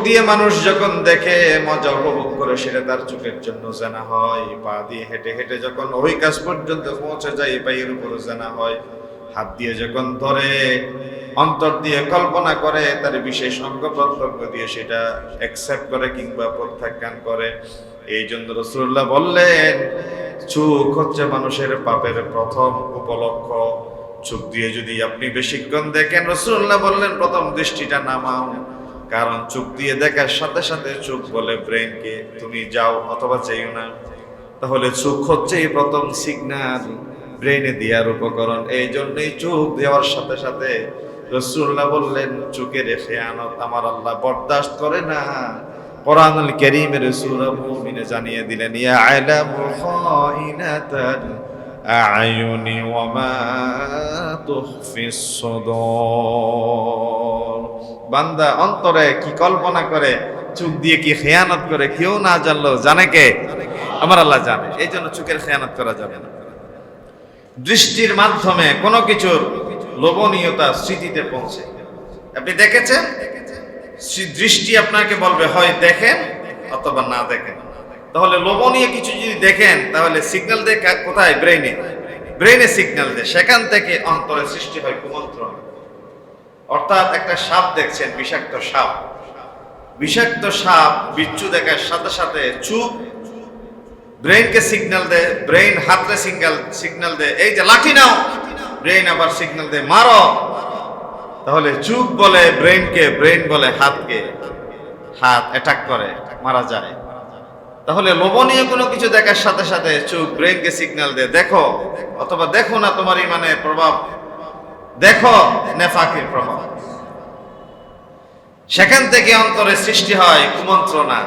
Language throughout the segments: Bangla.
দিয়ে মানুষ যখন দেখে মজা উপভোগ করে, সেটা তার চোখের জন্য জানা হয়। পা দিয়ে হেঁটে হেঁটে যখন ওই কাজ পর্যন্ত পৌঁছে যায়, পায়ের উপরে জানা হয়। হাত দিয়ে যখন ধরে, অন্তর দিয়ে কল্পনা করে, তার বিশেষ অঙ্গ প্রত্যঙ্গ দিয়ে সেটা অ্যাকসেপ্ট করে কিংবা প্রত্যাখ্যান করে। এই জন্য রাসূলুল্লাহ বললেন, চোখ হচ্ছে মানুষের পাপের প্রথম উপলক্ষ। চোখ দিয়ে যদি আপনি বেশিক্ষণ দেখেন, রাসূলুল্লাহ বললেন প্রথম দৃষ্টিটা নামাও। কারণ চোখ দিয়ে দেখার সাথে সাথে চোখ বলে ব্রেনকে, তুমি যাও অথবা যেও না। তাহলে চোখ হচ্ছে এই প্রথম সিগন্যাল, ব্রেনে দেওয়ার উপকরণ। এই জন্যই চোখ দেওয়ার সাথে সাথে রাসূলুল্লাহ বললেন, চোখের খেয়ানত আমার আল্লাহ বরদাস্ত করে না। কোরআনুল কারীমের সূরা মুমিনে জানিয়ে দিলেন, ইয়ালামু খাইনাতাল আ'য়ুনি ওয়া মা তুখফিস সুদূর। বান্দা অন্তরে কি কল্পনা করে, চোখ দিয়ে কি খেয়ানত করে, কেউ না জানলেও জানে কে? আমার আল্লাহ জানে। এই জন্য চোখের খেয়ানত করা যাবে না। দৃষ্টির মাধ্যমে কোনো কিছুর লোভনীয়তা স্মৃতিতে পৌঁছে। আপনি দেখেছেন, দৃষ্টি আপনাকে বলবে হয় দেখেন অথবা না দেখেন। তাহলে লোভনীয় কিছু যদি দেখেন, তাহলে সিগন্যাল দেয় কোথায়? ব্রেনে সিগন্যাল দেয়। সেখান থেকে অন্তরে সৃষ্টি হয় কুমন্ত্রণা। অর্থাৎ একটা সাপ দেখছেন, বিষাক্ত সাপ। বিষাক্ত সাপ বিচ্ছু দেখার সাথে সাথে চোখ ব্রেনকে সিগন্যাল দেয়, ব্রেন হাতে সিগন্যাল দেয়, এই যে লাঠি নাও। ব্রেন আবার সিগন্যাল দেয়, মারো। তাহলে চোখ বলে ব্রেনকে, ব্রেন বলে হাতকে, হাত অ্যাটাক করে, মারা যায়। তাহলে লোভনীয় কোনো কিছু দেখার সাথে সাথে চোখ ব্রেনকে সিগন্যাল দেয়, দেখো অথবা দেখো না, তোমার ইমানের প্রভাব দেখো, নেফাকের প্রভাব। সেখান থেকে অন্তরে সৃষ্টি হয় কুমন্ত্রণা,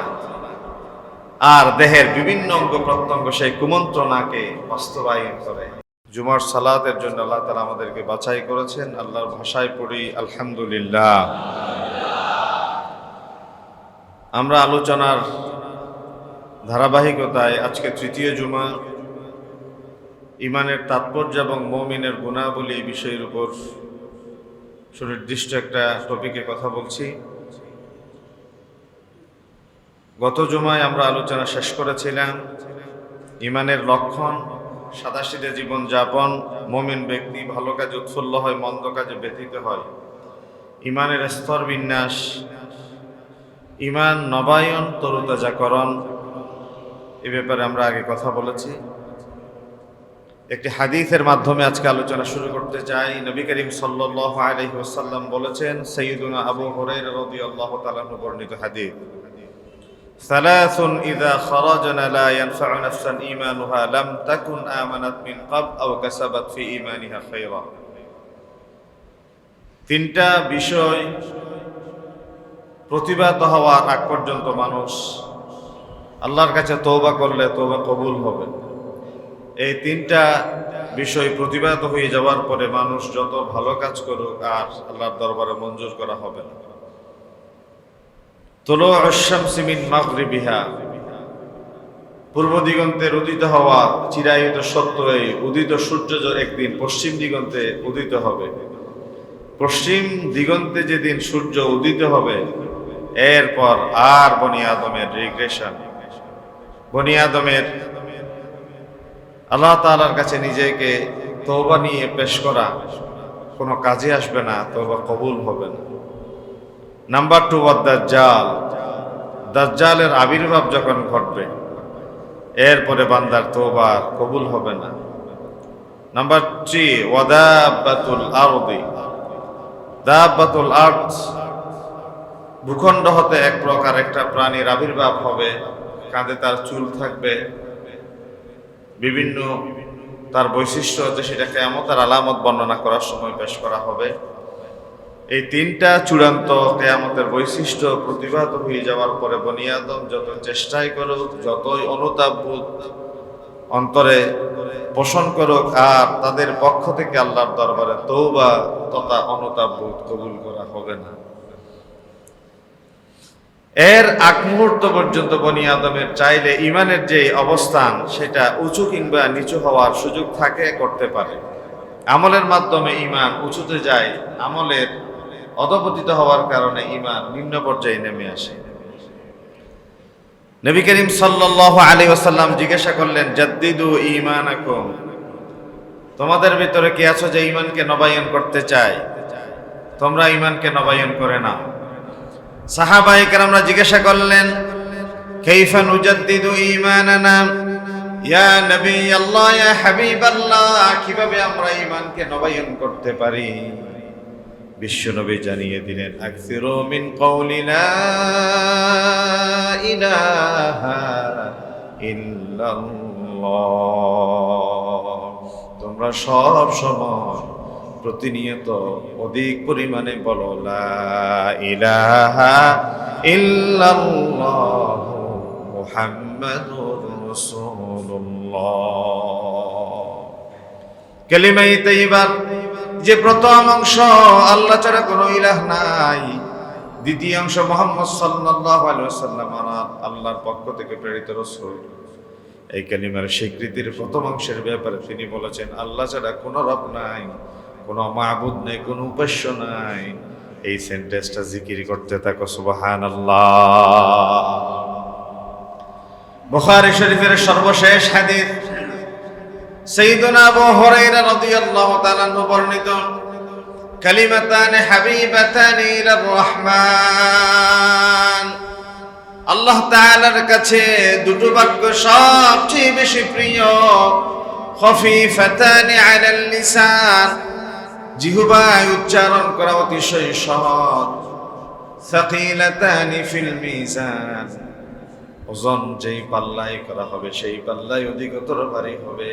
আর দেহের বিভিন্ন অঙ্গ প্রত্যঙ্গ সেই কুমন্ত্রণাকে বাস্তবায়ন করে। জুমার সালাতের জন্য আল্লাহ তাআলা আমাদেরকে বাছাই করেছেন। আল্লাহর ভাষায় পড়ি আলহামদুলিল্লাহ। আমরা আলোচনার ধারাবাহিকতায় আজকে তৃতীয় জুমা, ইমানের তাৎপর্য এবং মুমিনের গুণাবলী এই বিষয়ের উপর সুনির্দিষ্ট একটা টপিকে কথা বলছি। গত জুমায় আমরা আলোচনা শেষ করেছিলাম ইমানের লক্ষণ, সাদাসিধে জীবন যাপন। মুমিন ব্যক্তি ভালো কাজে উৎফুল্ল হয়, মন্দ কাজে ব্যথিত হয়। ইমানের স্তর বিন্যাস, ইমান নবায়ন, তরুতাজাকরণ, এ ব্যাপারে আমরা আগে কথা বলেছি। একটি হাদিসের মাধ্যমে আজকে আলোচনা শুরু করতে চাই। নবী করিম সাল্লাল্লাহু আলাইহি ওয়াসাল্লাম বলেছেন, সাইয়্যিদুনা আবু হুরায়রা রাদিয়াল্লাহু তাআলা বর্ণিত হাদিস, সালাসুন ইযা খারাজনা লা ইয়ানফা'ু নাফসান ঈমানুহা লাম তাকুন আমানাত মিন ক্বাব আও কাসাবাত ফি ঈমানিহা খায়রা। তিনটা বিষয় প্রতিবাদ হওয়ার আগ পর্যন্ত মানুষ আল্লাহর কাছে তওবা করলে তওবা কবুল হবে। এই তিনটা বিষয় প্রতিবাদ হয়ে যাওয়ার পরে মানুষ যত ভালো কাজ করুক আর আল্লাহর দরবারে মঞ্জুর করা হবে না। তুলুউশ শামসি মিন মাগরিবিহা, পূর্ব দিগন্তের উদিত হওয়া চিরায়ত সত্য। এই উদিত সূর্য একদিন পশ্চিম দিগন্তে উদিত হবে। পশ্চিম দিগন্তে যেদিন সূর্য উদিত হবে, এরপর আর বনি আদমের রিগ্রেশন, বনি আদমের আল্লাহ তাআলার কাছে নিজেকে তওবা নিয়ে পেশ করা কোনো কাজে আসবে না, তওবা কবুল হবে না। নাম্বার 2, দাজ্জাল। দাজ্জালের আবির্ভাব যখন ঘটবে, এরপরে বান্দার তওবা কবুল হবে না। নাম্বার 3, ওয়াদাবাতুল আরদি। দাবাতুল আরদ, ভূখণ্ড হতে এক প্রকার একটা প্রাণীর আবির্ভাব হবে, কাঁধে তার চুল থাকবে, বিভিন্ন তার বৈশিষ্ট্য আছে, সেটা কিয়ামতের আলামত বর্ণনা করার সময় পেশ করা হবে। এই তিনটা চূড়ান্ত কিয়ামতের বৈশিষ্ট্য প্রতিভাত হয়ে যাওয়ার পরে বনি আদম যত চেষ্টাই করুক, যতই অনুতাপবোধ অন্তরে পোষণ করুক, আর তাদের পক্ষ থেকে আল্লাহর দরবারে তওবা তথা অনুতাপবোধ কবুল করা হবে না। এর আগ মুহূর্ত পর্যন্ত বনি আদমের চাইলে ইমানের যে অবস্থান, সেটা উঁচু কিংবা নিচু হওয়ার সুযোগ থাকে, করতে পারে। আমলের মাধ্যমে ইমান উঁচুতে যায়, আমলের অধপতিত হওয়ার কারণে ঈমান নিম্ন পর্যায়ে নেমে আসে। নবী করিম সাল্লাল্লাহু আলাইহি ওয়াসাল্লাম জিজ্ঞাসা করলেন, জাদ্দিদু ঈমানাকুম, তোমাদের ভিতরে কে আছো যে ঈমানকে নবায়ন করতে চায়? তোমরা ঈমানকে নবায়ন করে নাও। সাহাবায়ে কেরামরা জিজ্ঞাসা করলেন, কাইফা নুজাদ্দিদু ঈমানানা ইয়া নবী আল্লাহ, ইয়া হাবিব আল্লাহ, কিভাবে আমরা ঈমানকে নবায়ন করতে পারি? বিশ্বনবী জানিয়ে দিলেন, আকসিরু মিন কওলি লা ইলাহা ইল্লাল্লাহ, তোমরা সব সময় প্রতিনিয়ত অধিক পরিমাণে বলো লা ইলাহা ইল্লাল্লাহ মুহাম্মাদুর রাসূলুল্লাহ। কালিমায়ে তাইয়্যিবার যে প্রথম অংশ আল্লাহ ছাড়া কোনো ইলাহ নাই, দ্বিতীয় অংশ মুহাম্মদ সাল্লাল্লাহু আলাইহি ওয়াসাল্লাম আল্লাহর পক্ষ থেকে প্রেরিত রাসূল, এই কালিমার স্বীকৃতির প্রথম অংশের ব্যাপারে তিনি বলেছেন, আল্লাহ ছাড়া কোনো রব নাই, কোনো মাবুদ নাই, কোনো উপাস্য নাই। এই সেন্টেন্সটা জিকির করতে থাকো সুবহানাল্লাহ। বুখারী শরীফের সর্বশেষ হাদিস সাইয়্যিদুনা আবু হুরায়রা রাদিয়াল্লাহু তাআলা আনহু বর্ণিত, কালিমাতানি হাবিবাতানি ইলার রহমান, আল্লাহ তাআলার কাছে দুটো বাক্য সবচেয়ে বেশি প্রিয়, খফিফাতানি আলাল লিসান, জিহ্বায় উচ্চারণ করা অতিশয় সহজ, সাকিলাতানি ফিল মিজান, ওজন যেই পাল্লায় করা হবে সেই পাল্লায় অধিকতর ভারী হবে।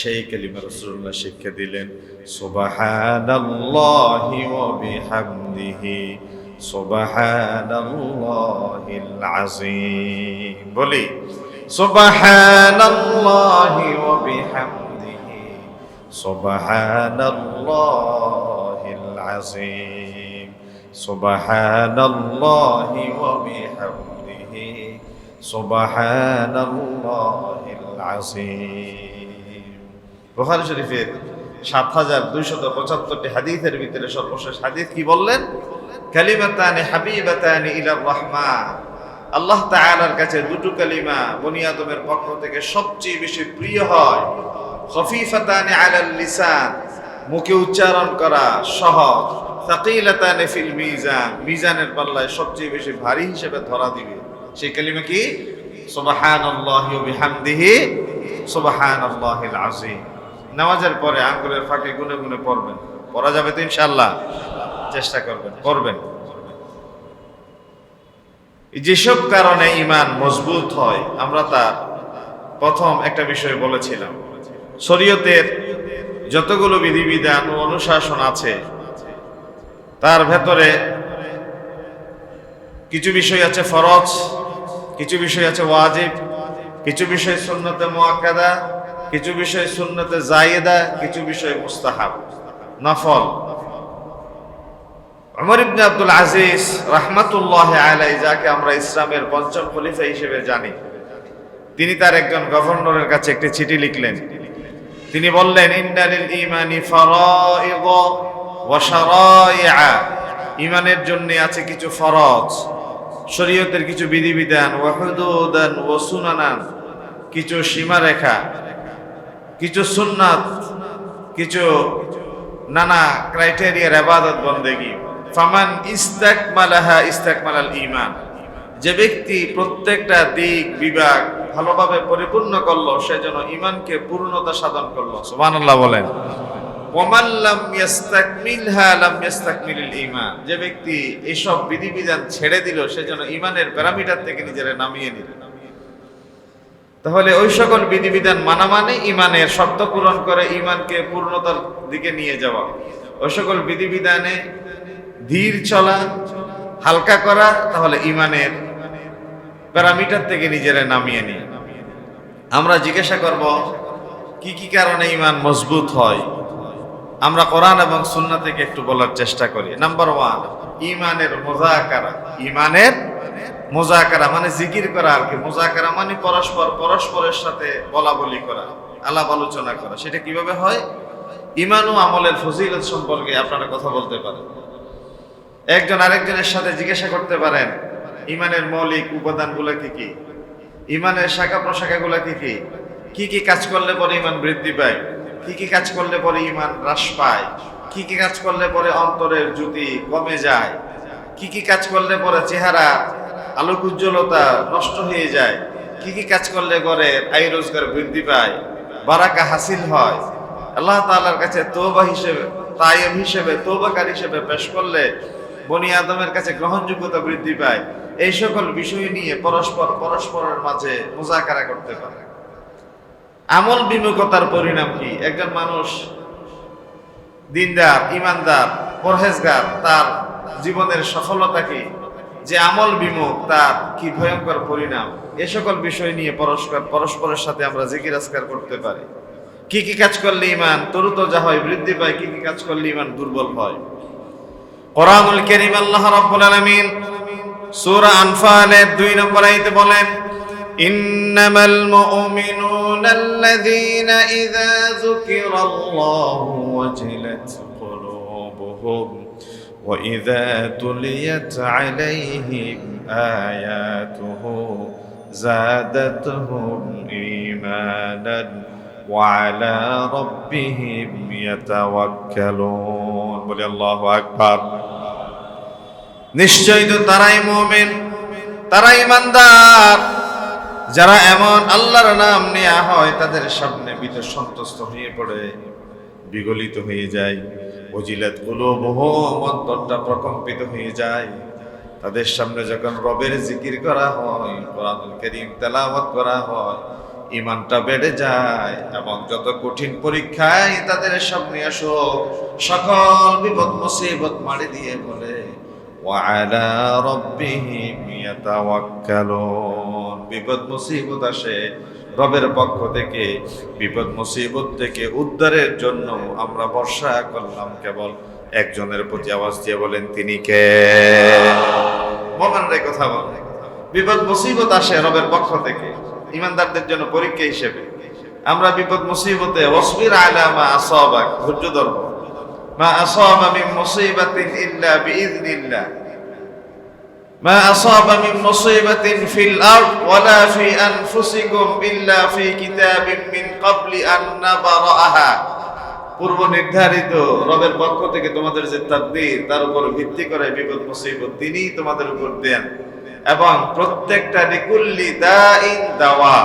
সেই কালিমা রাসূলুল্লাহ শিক্ষা দিলেন, সুবহানাল্লাহি ওয়া বিহামদিহি সুবহানাল্লাহিল আযীম। বলি সুবহানাল্লাহি ওয়া বিহামদিহি সুবহানাল্লাহিল আযীম, সুবহানাল্লাহি ওয়া বিহামদিহি সুবহানাল্লাহিল আযীম। বুখারী শরীফের ৭,২৭৫টি হাদিসের ভিতরে সর্বশেষ হাদিস কি বললেন? কালিমাতানি হাবিবাতানি ইলার রহমান, আল্লাহ তাআলার কাছে দুটো কালিমা বনি আদমের পক্ষ থেকে সবচেয়ে বেশি প্রিয় হয়, খফিফাতানি আলাল লিসান, মুখে উচ্চারণ করা সহজ, সাকিলাতানি ফিল মিজান, মিজানের পাল্লায় সবচেয়ে বেশি ভারী হিসেবে ধরা দিবে। সেই কালিমা কি? সুবহানাল্লাহি ওয়া বিহামদিহি সুবহানাল্লাহিল আযীম। নামাজের পরে আঙ্গুলের ফাঁকে গুনে গুনে পড়বেন, পড়া যাবে তো ইনশাআল্লাহ? চেষ্টা করবেন, পড়বেন। যেসব কারণে ঈমান মজবুত হয়, আমরা তার প্রথম একটা বিষয় বলেছিলাম, শরীয়তের যতগুলো বিধিবিধান ও অনুশাসন আছে তার ভেতরে কিছু বিষয় আছে ফরজ, কিছু বিষয় আছে ওয়াজিব, কিছু বিষয় সুন্নতে মুআক্কাদা, কিছু বিষয় সুন্নতে জায়েদা, কিছু বিষয় মুস্তাহাব নফল। ওমর ইবনে আব্দুল আজিজ রাহমাতুল্লাহি আলাইহি, যাকে আমরা ইসলামের পঞ্চম খলিফা হিসেবে জানি, তিনি তার একজন গভর্নরের কাছে একটি চিঠি লিখলেন। তিনি বললেন, ইন্না লিল ঈমানি ফারাইদ ওয়া শারাইআ, ঈমানের জন্য আছে কিছু ফরজ, শরীয়তের কিছু বিধিবিধান, ওয়া হুদুদান ওয়া সুনানান, কিছু সীমারেখা, কিছু সুন্নাত, কিছু নানা ক্রাইটেরিয়ার ইবাদত বন্দেগী। ফামান ইস্তাকমালাহা ইস্তাকমালাল ঈমান, যে ব্যক্তি প্রত্যেকটা দিক বিভাগ ভালোভাবে পরিপূর্ণ করলো, সে যেন ঈমানকে পূর্ণতা সাধন করলো। সুবহানাল্লাহ বলেন। ওয়ামান লাম ইস্তাকমিলহা লাম ইস্তাকমিলিল ঈমান, যে ব্যক্তি এইসব বিধিবিধান ছেড়ে দিল, সে যেন ঈমানের প্যারামিটার থেকে নিজেরা নামিয়ে নিল। তাহলে ওই সকল বিধিবিধান মানা মানে ঈমানের শর্ত পূরণ করে ঈমানকে পূর্ণতার দিকে নিয়ে যাওয়া। ওই সকল বিধিবিধানে ধীর চলা, হালকা করা, তাহলে ঈমানের প্যারামিটার থেকে নিজেরা নামিয়ে নিয়ে। আমরা জিজ্ঞাসা করব কি কি কারণে ঈমান মজবুত হয়। আমরা কোরআন এবং সুন্নাহ থেকে একটু বলার চেষ্টা করি। নাম্বার 1, ঈমানের মুযাকারা। ঈমানের মুযাকারা মানে জিকির করা আর কি। মুযাকারা মানে পরস্পরের সাথে বলা বলি করা, আলাপ আলোচনা করা। সেটা কিভাবে হয়? ঈমান ও আমলের ফজিলত সম্পর্কে আপনারা কথা বলতে পারেন। একজন আরেকজনের সাথে জিজ্ঞাসা করতে পারেন ইমানের মৌলিক উপাদানগুলো কি কি, ইমানের শাখা প্রশাখাগুলো কি কি, কি কি কাজ করলে পরে ইমান বৃদ্ধি পায়, কি কি কাজ করলে পরে ইমান হ্রাস পায়, কি কি কাজ করলে পরে অন্তরের জ্যোতি কমে যায়, কি কি কাজ করলে পরে চেহারা আলোক উজ্জ্বলতা নষ্ট হয়ে যায়, কি কি কাজ করলে পরে আয় রোজগার বৃদ্ধি পায়, বারাকা হাসিল হয়, আল্লাহ তাআলার কাছে তওবা হিসেবে তাইব হিসেবে তওবাকার হিসেবে পেশ করলে বনি আদমের কাছে গ্রহণযোগ্যতা বৃদ্ধি পায়। এই সকল বিষয় নিয়ে পরস্পরের মাঝে মুযাকারা করতে পারে। আমল বিমুখতার পরিণাম কি? একজন মানুষ দিনদার, ইমানদার, পরহেজগার, তার জীবনের সফলতা কি? যে আমল বিমুখ তার কি ভয়ঙ্কর পরিণাম? এ সকল বিষয় নিয়ে পরস্পরের সাথে আমরা জিকির আজকার করতে পারি। কি কি কাজ করলে ইমান তরুতাজা হয়, বৃদ্ধি পায়, কি কি কাজ করলে ইমান দুর্বল হয়। কোরআনুল কারীম আল্লাহ রাব্বুল আলামিন সূরা আনফালের 2 নম্বর আয়াতে বলেন, ইন্নামাল মুমিনুনা আল্লাযীনা ইযা যুকিরাল্লাহু ওয়াজিলাত কুলুবুহুম ওয়া ইযা তুলিয়াত আলাইহিম আয়াতুহু যাদাতুহুম ঈমানান ওয়া আলা রাব্বিহিম ইয়াতাওয়াক্কালুন। বলি আল্লাহু আকবার। নিশ্চয়ই তো তারাই মুমিন, তারা ইমানদার যারা এমন আল্লাহর নাম নেওয়া হয় তাদের সামনে ভীত সন্ত্রস্ত হয়ে পড়ে, বিগলিত হয়ে যায়। ওয়াজিলাত কুলুবুহুম, অন্তরটা প্রকম্পিত হয়ে যায়। তাদের সামনে যখন রবের জিকির করা হয়, কোরআনুল কারীম তেলাওয়াত করা হয়, ইমানটা বেড়ে যায় এবং যত কঠিন পরীক্ষায় তাদের সামনে আসো, সকল বিপদ মুসিবত মারি দিয়ে বলে ওয়া আলা রাব্বিহিম ইয়াতাওয়াক্কালুন। বিপদ মুসিবত আসে রবের পক্ষ থেকে, বিপদ মুসিবত থেকে উদ্ধারের জন্য আমরা ভরসা করলাম কেবল একজনের প্রতি। আওয়াজ দিয়ে বলেন তিনি কে? মুমিনরা কথা বলে। বিপদ মুসিবত আসে রবের পক্ষ থেকে ইমানদারদের জন্য পরীক্ষা হিসেবে। আমরা বিপদ মুসিবতে ওয়াসবির আলা মা আসাবাক, ধৈর্য ধরব। মা আসাবা মিন মুসিবাতিন ইল্লা বিইذনিল্লাহ, মা আসাবা মিন মুসিবাতিন ফিল আরদ ওয়ালা ফি আনফুসিকুম ইল্লা ফি কিতাবিম মিন ক্বাবলি আন নাবরাহা। পূর্ব নির্ধারিত রবের পক্ষ থেকে তোমাদের যে তাকদীর, তার উপর ভিত্তি করে বিপদ মুসিবত তিনিই তোমাদের উপর দেন। এবং প্রত্যেকটা লিকুল্লি দাইন দাওয়া,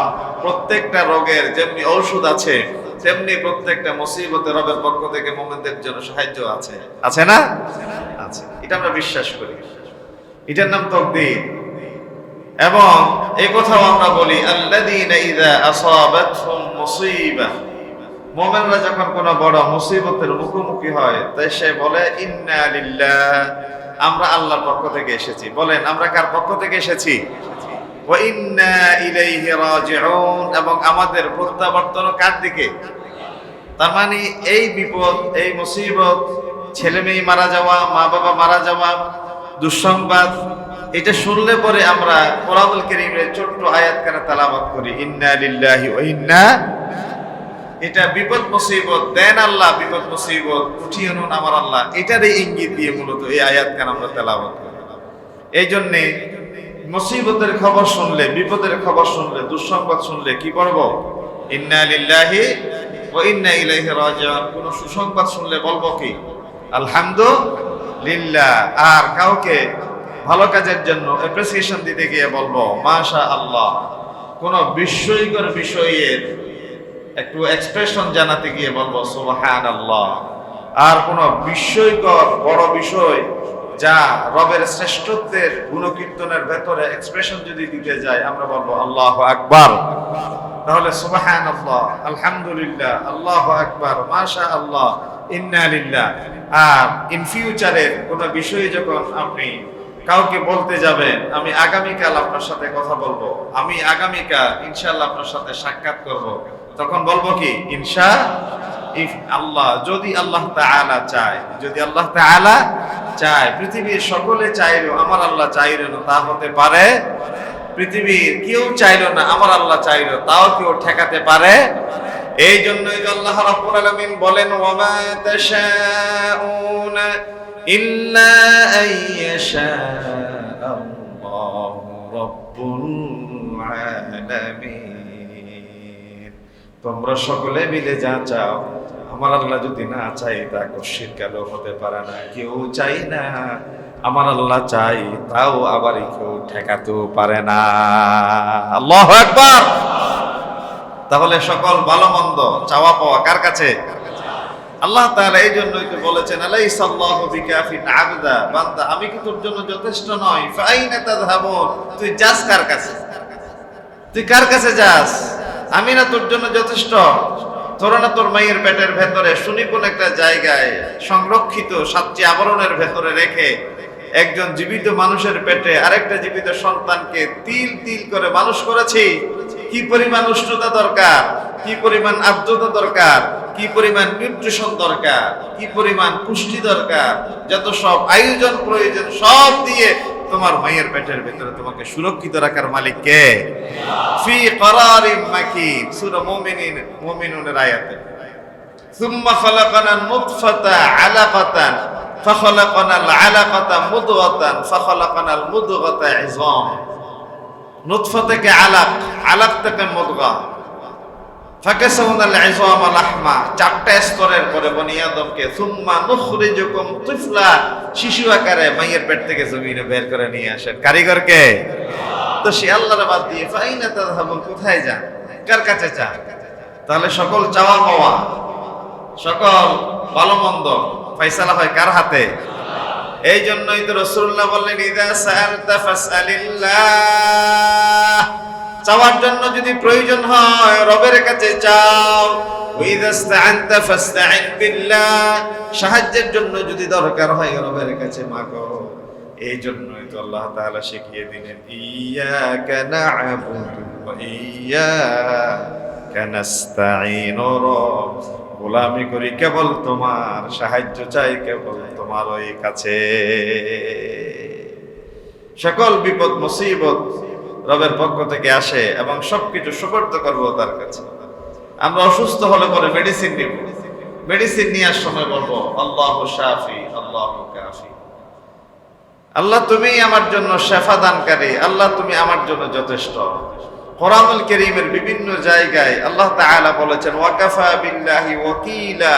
প্রত্যেকটা রোগের যেমনি ঔষধ আছে তেমনি প্রত্যেকটা মুসিবতে রবের পক্ষ থেকে মুমিনদের জন্য সাহায্য আছে। আছে না? আছে। এটা আমরা বিশ্বাস করি, এটার নাম তাকদীর। এবং এই কথাও আমরা বলি আল্লাযীনা ইযা আসাবাতহুম মুসিবাহ, মুমিনরা যখন কোনো বড় মুসিবতের মুখোমুখি হয় তাই সে বলে ইন্না লিল্লাহ, আমরা আল্লাহর পক্ষ থেকে এসেছি। বলেন আমরা কার পক্ষ থেকে এসেছি? ওয়া ইন্না ইলাইহি রাজিউন, এবং আমাদের প্রত্যাবর্তন কার দিকে? তার মানে এই বিপদ, এই মুসিবত, ছেলে মেয়ে মারা যাওয়া, মা বাবা মারা যাওয়া, দুঃসংবাদ, এটা শুনলে পরে আমরা কোরআনুল কারীমের ছোট্ট আয়াত কানে তেলাওয়াত করি ইন্না লিল্লাহি ওয়া ইন্না। এটা বিপদ মুসিবত দেন আল্লাহ, বিপদ মুসিবত উঠিয়ে আনুন আমার আল্লাহ, এটারই ইঙ্গিত দিয়ে মূলত এই আয়াত কান আমরা তেলাওয়াত করি। এই জন্যে মুসিবতের খবর শুনলে, বিপদের খবর শুনলে, দুঃসংবাদ শুনলে কি পড়ব? ইন্না লিল্লাহি ওয়া ইন্না ইলাইহি রাজিউন। কোন সুসংবাদ শুনলে বলবো কি? আলহামদুলিল্লাহ। আর কাউকে ভালো কাজের জন্য অ্যাপ্রিসিয়েশন দিতে গিয়ে বলবো মাশা আল্লাহ। কোন বিস্ময়কর বিষয়ের একটু এক্সপ্রেশন জানাতে গিয়ে বলবো সুবহানাল্লাহ। আর কোন বিস্ময়কর বড় বিষয় যা রবের শ্রেষ্ঠত্বের গুণকীর্তনের ভেতরে এক্সপ্রেশন যদি দিতে যায় আমরা বলবো আল্লাহু আকবার। তাহলে সুবহানাল্লাহ, আলহামদুলিল্লাহ, আল্লাহু আকবার, মাশা আল্লাহ, ইন্না লিল্লাহ। আর ইন ফিউচারের কোন বিষয়ে যখন আপনি কাউকে বলতে যাবেন আমি আগামীকাল আপনার সাথে কথা বলবো, আমি আগামীকাল ইনশাআল্লাহ আপনার সাথে সাক্ষাৎ করব, তখন বলবো কি আল্লাহ, যদি আল্লাহ তাআলা চায়, যদি আল্লাহ তাআলা চায়। পৃথিবীর সকলে চাইলো আমার আল্লাহ চাইলো না, তা হতে পারে? পৃথিবীর কেউ চাইলো না আমার আল্লাহ চাইলো, তাও কেউ ঠেকাতে পারে? এই জন্যই আল্লাহ রাব্বুল আলামিন বলেন ওয়া মা তাশাউনা ইল্লা আইয়াশা আল্লাহু রাব্বুল আলামিন। তোমরা সকলে মিলে যা চাও আমার আল্লাহ যদি না চাই তা কশির কালো হতে পারে না। কেউ চাই না, আমার আল্লাহ চাই, তাও আবার কেউ ঠেকাতেও পারে না। আল্লাহু আকবার। তাহলে সকল ভালো মন্দ চাওয়া পাওয়া কার কাছে? আল্লাহ তাআলা এই জন্যই তো বলেছেন আলাইসাল্লাহু বিকাফিন আবদা, বান্দা আমি কি তোর জন্য যথেষ্ট নই? ফাইনা তাযহাবুন, তুই যাস কার কাছে? তুই কার কাছে যাস? আমি না তোর জন্য যথেষ্ট? তোর না তোর মায়ের পেটের ভেতরে সুনিপুণ একটা জায়গায় সংরক্ষিত সাতটি আবরণের ভেতরে রেখে একজন জীবিত মানুষের পেটে আরেকটা জীবিত সন্তানকে তিল তিল করে মানুষ করেছি। কি পরিমাণ উষ্ণতা দরকার, কি পরিমাণ আর্দ্রতা দরকার, কি পরিমাণ নিউট্রিশন দরকার, কি পরিমাণ পুষ্টি দরকার, যত সব আয়োজন প্রয়োজন সব দিয়ে তোমার মায়ের পেটের ভিতরে তোমাকে সুরক্ষিত রাখার মালিক কে? ফি করারিম মাকিন, সূরা মুমিনুনের আয়াতে। সুম্মা খালাকানান নুতফাতা আলাকাতান ফাখালাকানাল আলাকাতা মুদগাতান ফাখালাকানাল মুদগাতা ইযাম। নুতফা থেকে আলাক, আলাক থেকে মুদগা, ফাকাসাউনাল ইযাম লাহমা, চারটা স্তরের পরে বনি আদমকে সুম্মা নুখরিজুকুম তিফলা, শিশু আকারে মায়ের পেট থেকে জমিনে বের করে নিয়ে আসেন। কারিগরকে? তো সে আল্লাহর বাদ দিয়ে ফাইনা তাযহাবুন, কোথায় যান, কার কাছে যান? তাহলে সকল চাওয়া পাওয়া, সকল ভালো মন্দ ফয়সালা হয় কার হাতে? এই জন্যই তো রাসূলুল্লাহ বললেন ইযা সাআলতা ফাসআলিল্লাহ, চাওয়ার জন্য যদি প্রয়োজন হয় রবের কাছে চাও। ওয়াইযা ইসতাআনতা ফাসতাইন বিল্লাহ, সাহায্যের জন্য যদি দরকার হয় রবের কাছে মাগো। এই জন্যই তো আল্লাহ তাআলা শিখিয়ে দিলেন ইয়াকা না'বুদু ওয়া ইয়াকা নাস্তাঈন, গোলামি করি কেবল তোমার, সাহায্য চাই কেবল তোমার ওই কাছে। সকল বিপদ মুসিবত রবের পক্ষ থেকে আসে এবং সবকিছু সুপর্দ করবো তার কাছে। আমরা অসুস্থ হলে পরে মেডিসিন নিব, মেডিসিন নেওয়ার সময় বলবো আল্লাহু শাফি আল্লাহু কাফি, আল্লাহ তুমি আমার জন্য শেফা দানকারী, আল্লাহ তুমি আমার জন্য যথেষ্ট। কোরআনুল কারীমের বিভিন্ন জায়গায় আল্লাহ তাআলা বলেছেন ওয়াকাফা বিল্লাহি ওয়াকিলা,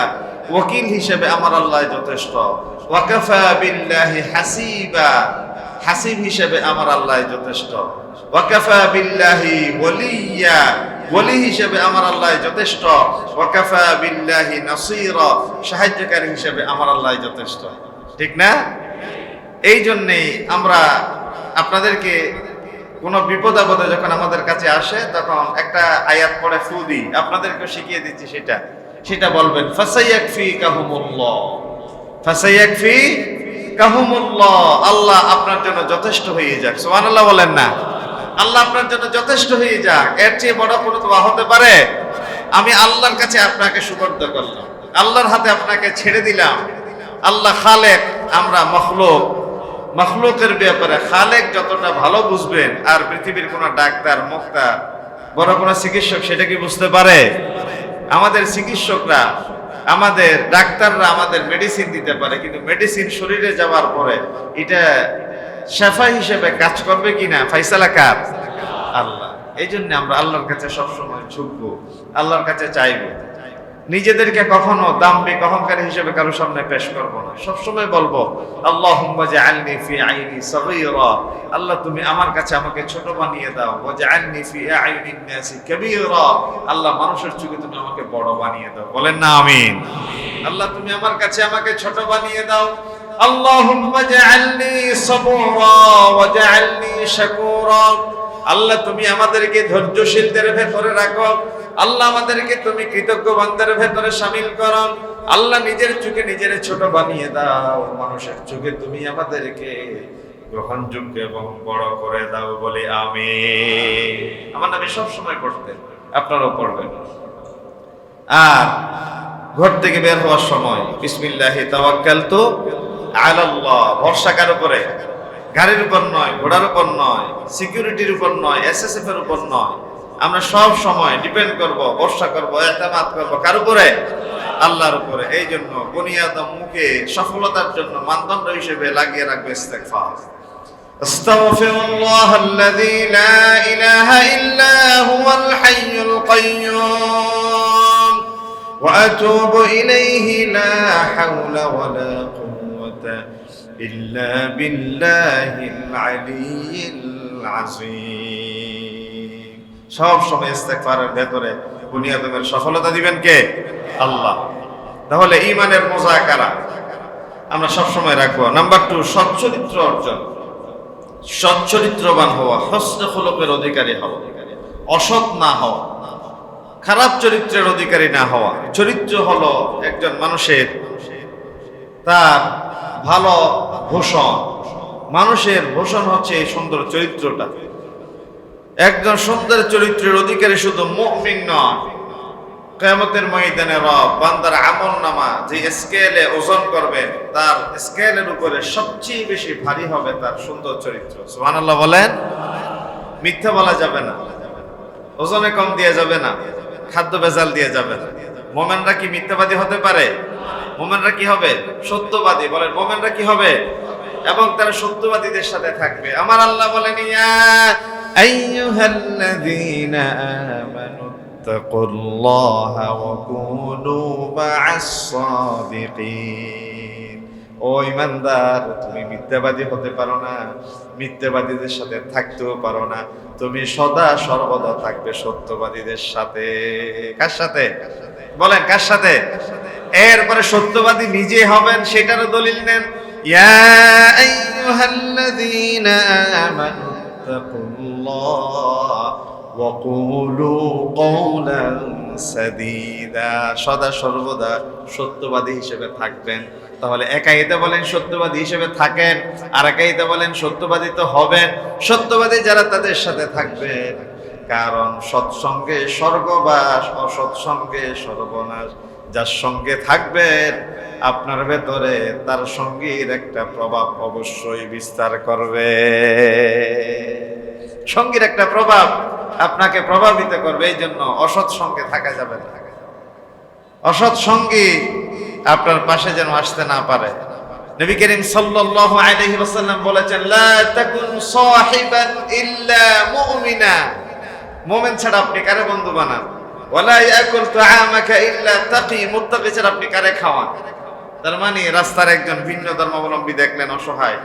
ওয়াকিল হিসেবে আমার আল্লাহ যথেষ্ট। ওয়াকাফা বিল্লাহি হাসিবা, হাসিব হিসেবে আমার আল্লাহ যথেষ্ট। ওয়াকাফা বিল্লাহি ওয়ালিয়া, ওলি হিসেবে আমার আল্লাহ যথেষ্ট। ওয়াকাফা বিল্লাহি নাসীরা, সাহায্যকারী হিসেবে আমার আল্লাহ যথেষ্ট। ঠিক না? এই জন্যেই আমরা আপনাদেরকে কোন বিপদ আপদে যখন আমাদের কাছে আসে তখন একটা আয়াত পড়ে ফু দিই, আপনাদেরকে শিখিয়ে দিচ্ছি সেটা বলবেন ফাসাইয়াকফিকাহুমুল্লাহ, ফাসাইয়াকফিকাহুমুল্লাহ, আল্লাহ আপনার জন্য যথেষ্ট হয়ে যাক। সুবহানাল্লাহ বলেন না? আল্লাহ আপনার জন্য যথেষ্ট হয়ে যাক, এর চেয়ে বড় কোনো দোয়া হতে পারে? আমি আল্লাহর কাছে আপনাকে সুপর্দ করলাম, আল্লাহর হাতে আপনাকে ছেড়ে দিলাম। আল্লাহ খালেক, আমরা মখলুক, মখলুকের ব্যাপারে খালেক যতটা ভালো বুঝবেন আর পৃথিবীর কোন ডাক্তার মুক্তার বড় কোন চিকিৎসক সেটা কি বুঝতে পারে? আমাদের চিকিৎসকরা, আমাদের ডাক্তাররা আমাদের মেডিসিন দিতে পারে, কিন্তু মেডিসিন শরীরে যাওয়ার পরে এটা শেফা হিসেবে কাজ করবে কিনা ফয়সালা কার? আল্লাহ। এই জন্য আমরা আল্লাহর কাছে সবসময় ঝুঁকবো, আল্লাহর কাছে চাইবো। নিজেদেরকে কখনো দাম্ভিক অহংকারী হিসেবে কারো সামনে পেশ করবো না। সবসময় বলবো আল্লাহুম্মা জাআলনি ফি আইনি সাগীরা, আল্লাহ তুমি আমার কাছে আমাকে ছোট বানিয়ে দাও। ওয়া জাআলনি ফি আইনিন নাসি কাবীরা, আল্লাহ মানুষের চোখে তুমি আমাকে বড় বানিয়ে দাও। বলেন না আমিন? আল্লাহ তুমি আমার কাছে আমাকে ছোট বানিয়ে দাও। আল্লাহুম্মা জাআলনি সাবুরা ওয়া জাআলনি শাকুরা, আল্লাহ তুমি আমাদেরকে ধৈর্যশীলদের ভেতরে রাখো। আল্লাহ আমাদেরকে তুমি কৃতজ্ঞ বান্দার ভেতরে শামিল করো। আল্লাহ নিজের চোখে নিজের ছোট বানিয়ে দাও, মানুষের চোখে তুমি আমাদেরকে গ্রহণযোগ্য এবং বড় করে দাও। বলে আমিন। আমার নবী সব সময় পড়তেন, আপনারাও পড়বেন। আর ঘর থেকে বের হওয়ার সময় বিসমিল্লাহি তাওয়াক্কালতু আলাল্লাহ, ভরসা কার উপরে? গাড়ির উপর নয়, ঘোড়ার উপর নয়, সিকিউরিটির উপর নয়, এসএসএফ এর উপর নয়। আমরা সব সময় ডিপেন্ড করব, ভরসা করব, ইতিমাদ করব কার উপরে? আল্লাহর উপরে। এই জন্য বনি আদম মুখে সফলতার জন্য মানদণ্ড হিসেবে লাগিয়ে রাখবে ইস্তেগফার। আস্তাগফিরুল্লাহাল্লাযী লা ইলাহা ইল্লা হুয়াল হাইয়ুল কাইয়্যুম ওয়া আতুবু ইলাইহি লা হাওলা ওয়া লা কুওয়াতা ইল্লা বিল্লাহিল আলিয়্যিল আযীম। সব সময় ইস্তেগফারের ভেতরে বনি আদমের সফলতা দিবেন কে? আল্লাহ। তাহলে ঈমানের মুযাকারা আমরা সব সময় রাখবো। নাম্বার 2, সচ্চরিত্র অর্জন, সচ্চরিত্রবান হওয়া, হসনে খুলুকের অধিকারী হওয়া, অসৎ না হওয়া, খারাপ চরিত্রের অধিকারী না হওয়া। চরিত্র হলো একজন মানুষের তার ভালো ভূষণ। মানুষের ভূষণ হচ্ছে এই সুন্দর চরিত্রটা। একজন সুন্দর চরিত্রের অধিকারী শুধু মুমিন নয়, কিয়ামতের ময়দানে রব বান্দার আমলনামা যে স্কেলে ওজন করবেন, তার স্কেলের উপরে সবচেয়ে বেশি ভারী হবে তার সুন্দর চরিত্র। সুবহানাল্লাহ বলেন। মিথ্যা বলা যাবে না, ওজনে কম দিয়ে যাবে না, খাদ্য ভেজাল দিয়ে যাবে না। মুমিনরা কি মিথ্যাবাদী হতে পারে? মুমিনরা কি হবে? সত্যবাদী। বলেন মুমিনরা কি হবে? এবং তারা সত্যবাদীদের সাথে থাকবে। আমার আল্লাহ বলেন, ইয়া আইয়ুহাল্লাযীনা আমানু তাকুল্লাহা ওয়া কুনু মা'আস সাদিকিন। ও ঈমানদার, তুমি মিথ্যাবাদী হতে পারো না, মিথ্যাবাদীদের সাথে থাকতেও পারো না, তুমি সদা সর্বদা থাকবে সত্যবাদীদের সাথে। কার সাথে? বলেন কার সাথে? এরপরে সত্যবাদী নিজে হবেন সেটারও দলিল নেন। ইয়া আইয়ুহাল্লাযীনা আমানু তাকুল্লাহ ওয়া কুলু কওলান সাদীদা। সদা সর্বদা সত্যবাদী হিসেবে থাকবেন। তাহলে একাইতে বলেন সত্যবাদী হিসেবে থাকেন, আর একাইতে বলেন সত্যবাদী তো হবেন। সত্যবাদী যারা তাদের সাথে থাকবেন, কারণ সৎসঙ্গে স্বর্গবাস, অসৎসঙ্গে সর্বনাশ। যার সঙ্গে থাকবেন আপনার ভেতরে তার সঙ্গীর একটা প্রভাব অবশ্যই বিস্তার করবে। সঙ্গীর একটা প্রভাব আপনাকে প্রভাবিত করবে। এই জন্য অসৎ সঙ্গে থাকা যাবে না। অসৎ সঙ্গী আপনার পাশে যেন আসতে না পারে। নবী করিম সাল্লাল্লাহু আলাইহি ওয়াসাল্লাম বলেছেন, লা তাকুন সাহিবান ইল্লা মুমিনা। মুমিন ছাড়া আপনি কারে বন্ধু বানান? ওয়ালা ইয়াকুল তুআমাকা ইল্লা তাকি। মুত্তাকি ছাড়া আপনি কারে খাওয়ান? তার মানে রাস্তার একজন ভিন্ন ধর্মাবলম্বী দেখলেন অসহায়,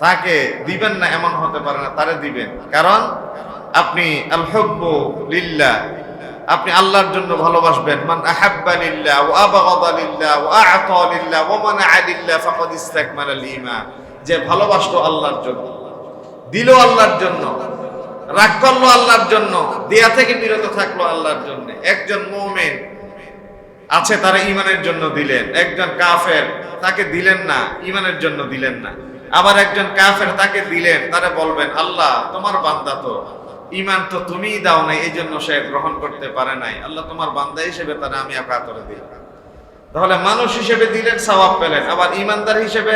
তাকে দিবেন না এমন হতে পারে না, তারে দিবেন। কারণ আপনি আল হুব্বু লিল্লাহ, আপনি আল্লাহর জন্য ভালোবাসবেন। মান আহাব্বা লিল্লাহ ওয়া আবগাদা লিল্লাহ ওয়া আ'তা লিল্লাহ ওয়া মানা'a লিল্লাহ ফাকাদ ইসতাকমালা আল ঈমান। যে ভালোবাসলো আল্লাহর জন্য, দিল আল্লাহর জন্য, রাগ করলো আল্লাহর জন্য, দেয়া থেকে বিরত থাকলো আল্লাহর জন্য। একজন মুমিন আছে তারা ঈমানের জন্য দিলেন, একজন কাফের তাকে দিলেন না, ঈমানের জন্য দিলেন না। আবার একজন কাফের তাকে দিলেন, তারা বলবেন আল্লাহ তোমার বান্দা তো, ঈমান তো তুমিই দাও নাই, এই জন্য সে গ্রহণ করতে পারে নাই। আল্লাহ তোমার বান্দা হিসেবে তারা আমি আকাতরে দিই। তাহলে মানুষ হিসেবে দিলেন, সওয়াব পেলেন। আবার ঈমানদার হিসেবে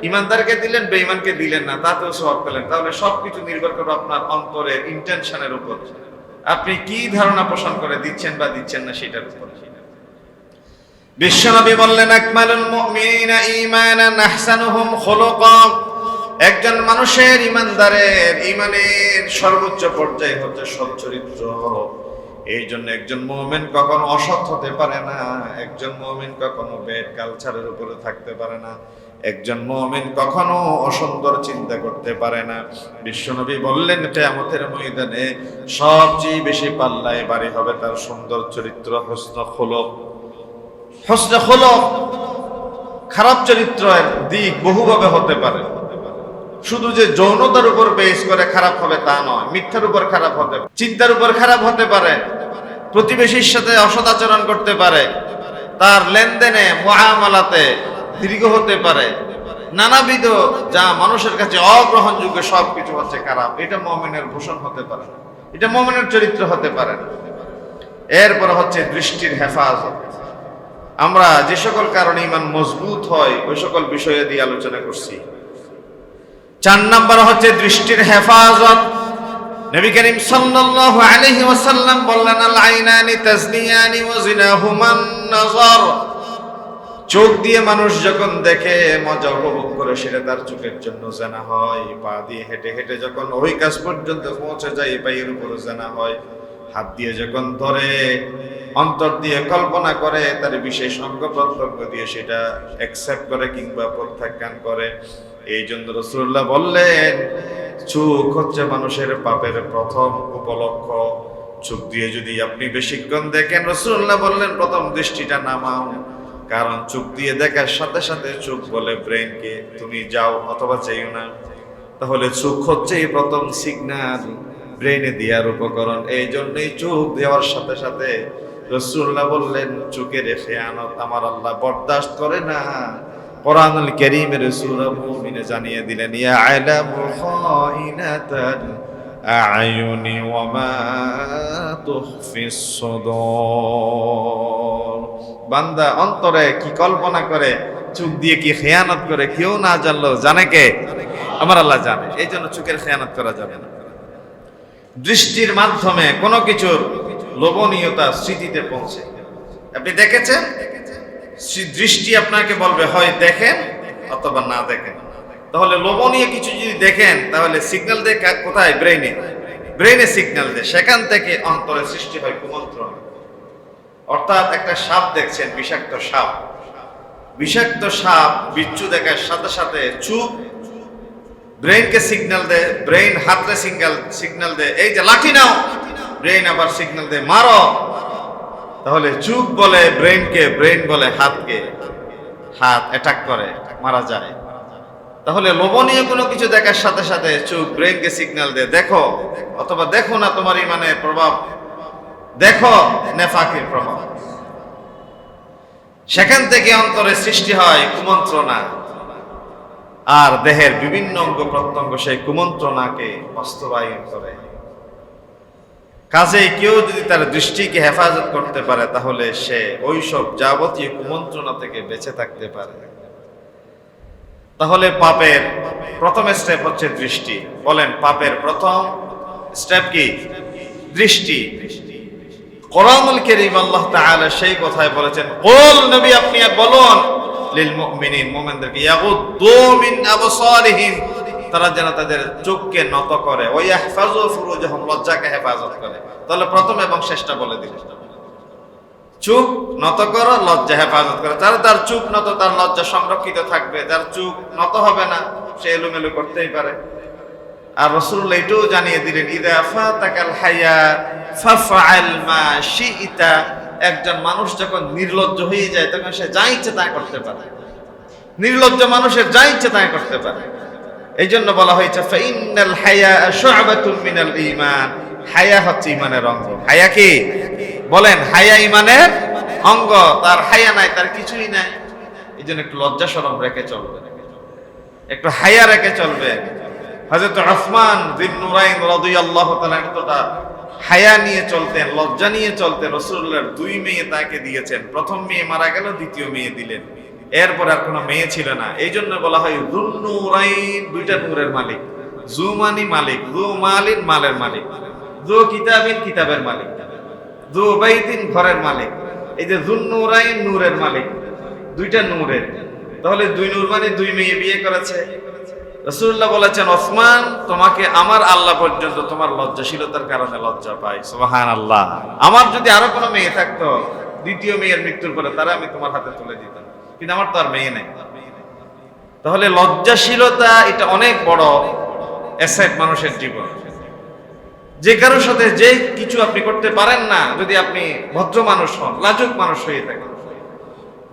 ঈমানদারকে দিলেন, বেঈমানকে দিলেন না, তাতেও সওয়াব পেলেন। তাহলে সবকিছু নির্ভর করে আপনার অন্তরের ইন্টেনশনের উপর, আপনি কি ধারণা পোষণ করে দিচ্ছেন বা দিচ্ছেন না সেটার উপর। বিশ্বনবী বললেন, আকমালুল মুমিনিনা ঈমানান আহসানুহুম খুলুকা। একজন মানুষের ঈমানদারের ঈমানের সর্বোচ্চ পর্যায় হচ্ছে সচ্চরিত্র। এই জন্য একজন মুমিন কখনো অসৎ হতে পারে না, একজন মুমিন কখনো ব্যাড কালচারের উপরে থাকতে পারে না, একজন মুমিন কখনো অসুন্দর চিন্তা করতে পারে না। বিশ্বনবী বললেন, কিয়ামতের ময়দানে সবচেয়ে বেশি পাল্লায় ভারী হবে তার সুন্দর চরিত্র, হুসনুল খুলুক। হুসনুল খুলুক, খারাপ চরিত্রের দিক বহুভাবে হতে পারে। শুধু যে যৌনতার উপর বেস করে খারাপ হবে তা নয়, মিথ্যার উপর খারাপ হতে পারে, চিন্তার উপর খারাপ হতে পারে, প্রতিবেশীর সাথে অসদাচরণ করতে পারে, তার লেনদেনে মুআমালাতে দীর্ঘ হতে পারে, নানাবিধ যা মানুষের কাছে অগ্রহণযোগ্য সবকিছু হচ্ছে খারাপ। এটা মুমিনের ভূষণ হতে পারে না, এটা মুমিনের চরিত্র হতে পারে না। এরপর হচ্ছে দৃষ্টির হেফাজত। আমরা যে সকল কারণে ঈমান মজবুত হয় ওই সকল বিষয়ে দিয়ে আলোচনা করছি। 4 নাম্বার হচ্ছে দৃষ্টির হেফাজত। নবী করিম সাল্লাল্লাহু আলাইহি ওয়াসাল্লাম বললেন, আল আইনানি তাজনিয়ানি ওয়া জিনাহুমান নাযার। চোখ দিয়ে মানুষ যখন দেখে মজা উপভোগ করে, সেটা তার চোখের জন্য জানা হয়। পা দিয়ে হেঁটে হেঁটে যখন ওই কাজ পর্যন্ত পৌঁছে যায়, পায়ের উপরে জানা হয়। হাত দিয়ে যখন ধরে, অন্তর দিয়ে কল্পনা করে, তার বিশেষ অঙ্গ প্রত্যঙ্গ দিয়ে সেটা অ্যাকসেপ্ট করে কিংবা প্রত্যাখ্যান করে। এই জন্য রাসূলুল্লাহ বললেন, চোখ হচ্ছে মানুষের পাপের প্রথম উপলক্ষ। চোখ দিয়ে যদি আপনি বেশিক্ষণ দেখেন, রাসূলুল্লাহ বললেন প্রথম দৃষ্টিটা নামাও। কারণ চোখ দিয়ে দেখার সাথে সাথে চোখ বলে ব্রেনকে, তুমি যাও অথবা চাইও না। তাহলে চোখ হচ্ছে এই প্রথম সিগন্যাল, ব্রেনে দেওয়ার উপকরণ। এই জন্যই চোখ দেওয়ার সাথে সাথে রাসূলুল্লাহ বললেন, চোখের খেয়ানত আমার আল্লাহ বরদাস্ত করে না। কোরআনুল কারীমের সূরা মুমিনে জানিয়ে দিলেন, ইয়া আলামু খাইনাতাল আ'য়ুনি ওয়া মা তুখফিস সুদূর। বান্দা অন্তরে কি কল্পনা করে, চোখ দিয়ে কি খেয়ানত করে, কেউ না জানলেও জানে কে? আমার আল্লাহ জানে। এই জন্য চোখের খেয়ানত করা যাবে না। দৃষ্টির মাধ্যমে কোনো কিছুর লোভনীয়তা স্মৃতিতে পৌঁছে। আপনি দেখেছেন, দৃষ্টি আপনাকে বলবে হয় দেখেন অথবা না দেখেন। তাহলে লোভনীয় কিছু যদি দেখেন, তাহলে সিগন্যাল দেয় কোথায়? ব্রেনে সিগন্যাল দেয়। সেখান থেকে অন্তরে সৃষ্টি হয় কুমন্ত্রণা। অর্থাৎ একটা সাপ দেখছেন, বিষাক্ত সাপ, বিষাক্ত সাপ বিচ্ছু দেখার সাথে সাথে চোখ ব্রেইনকে সিগন্যাল দেয়, ব্রেইন হাতে সিগন্যাল দেয়, এই যে লাঠি নাও, ব্রেইন আবার সিগন্যাল দেয় মারো। তাহলে চোখ বলে ব্রেইনকে, ব্রেইন বলে হাতকে, হাত অ্যাটাক করে, মারা যায়। তাহলে লোভনীয় কোনো কিছু দেখার সাথে সাথে চোখ ব্রেইনকে সিগন্যাল দেয়, দেখো অথবা দেখো না, তোমার ইমানের প্রভাব দেখো, নেফাকের প্রভাব। সেখান থেকে অন্তরে সৃষ্টি হয় কুমন্ত্রণা, আর দেহের বিভিন্ন অঙ্গ প্রত্যঙ্গ সেই কুমন্ত্রণাকে বাস্তবায়ন করে। কাজেই কেউ যদি তার দৃষ্টিকে হেফাজত করতে পারে, তাহলে সে ওইসব যাবতীয় কুমন্ত্রণা থেকে বেঁচে থাকতে পারে। তাহলে পাপের প্রথম স্টেপ হচ্ছে দৃষ্টি। বলেন, পাপের প্রথম স্টেপ কি? দৃষ্টি। কোরআনুল কারীম আল্লাহ তাআলা সেই কথাই বলেছেন, কুল নবী আপনি বলুন লিল মুমিনিন, মুমিনদেরকে, ইয়াগুদ্দু মিন আবসারিহিম, তারা যেন তাদের চোখকে নত করে, ওয়া ইয়াহফাজু ফুরুজাহুম, লজ্জাকে হেফাজত করে। তাহলে প্রথম এবং শেষটা বলে দিলেন, চোখ নত করো, লজ্জা হেফাজত করে। তার চোখ নত, তার লজ্জা সংরক্ষিত থাকবে। যার চোখ নত হবে না, সে এলোমেলো করতেই পারে। আর রাসূলুল্লাহ এটাও জানিয়ে দিলেন, ইযা ফাতাকাল হায়া ফাফআল মা শি'তা। একজন মানুষ যখন নির্লজ্জ হয়ে যায়, তখন সে যা ইচ্ছে তাই করতে পারে। নির্লজ্জ মানুষের যা ইচ্ছে তাই করতে পারে। এই জন্য বলা হয়েছে, ফাইন্নাল হায়া শু'বাতুন মিনাল ঈমান। হায়া হচ্ছে ঈমানের অঙ্গ। হায়া কি? বলেন, হায়া ঈমানের অঙ্গ। তার হায়া নাই, তার কিছুই নাই। এই জন্য একটু লজ্জা শরম রেখে চলবে, একটু হায়া রেখে চলবে। হযরত উসমান যিন নুরাইন রাদিয়াল্লাহু তাআলা এতটা হায়া নিয়ে চলতেন, লজ্জা নিয়ে চলতেন। রাসূলুল্লাহর দুই মেয়ে তাকে দিয়েছেন। প্রথম মেয়ে মারা গেল, দ্বিতীয় মেয়ে দিলেন। এরপর আর কোনো মেয়ে ছিল না। এই জন্য বলা হয় যুন নুরাইন, দুইটা নূরের মালিক। যু মানি মালিক, যু মালিন মালের মালিক, যু কিতাবিন কিতাবের মালিক, যু বাইতিন ঘরের মালিক। এই যে যুন নুরাইন, নূরের মালিক, দুইটা নূরের। তাহলে দুই নূর মানে দুই মেয়ে বিয়ে করেছে। রাসূলুল্লাহ বলেছেন, ওসমান তোমাকে আমার আল্লাহ পর্যন্ত তোমার লজ্জাশীলতার কারণে লজ্জা পাই। সুবহানাল্লাহ। আমার যদি আরো কোনো মেয়ে থাকতো, দ্বিতীয় মেয়ের মৃত্যুর পরে, তারা আমি তোমার হাতে তুলে দিতাম, কিন্তু আমার তো আর মেয়ে নেই। তাহলে লজ্জাশীলতা এটা অনেক বড় অ্যাসেট মানুষের জীবন। যে কারোর সাথে যে কিছু আপনি করতে পারেন না, যদি আপনি ভদ্র মানুষ হন, লাজুক মানুষ হয়ে থাকেন,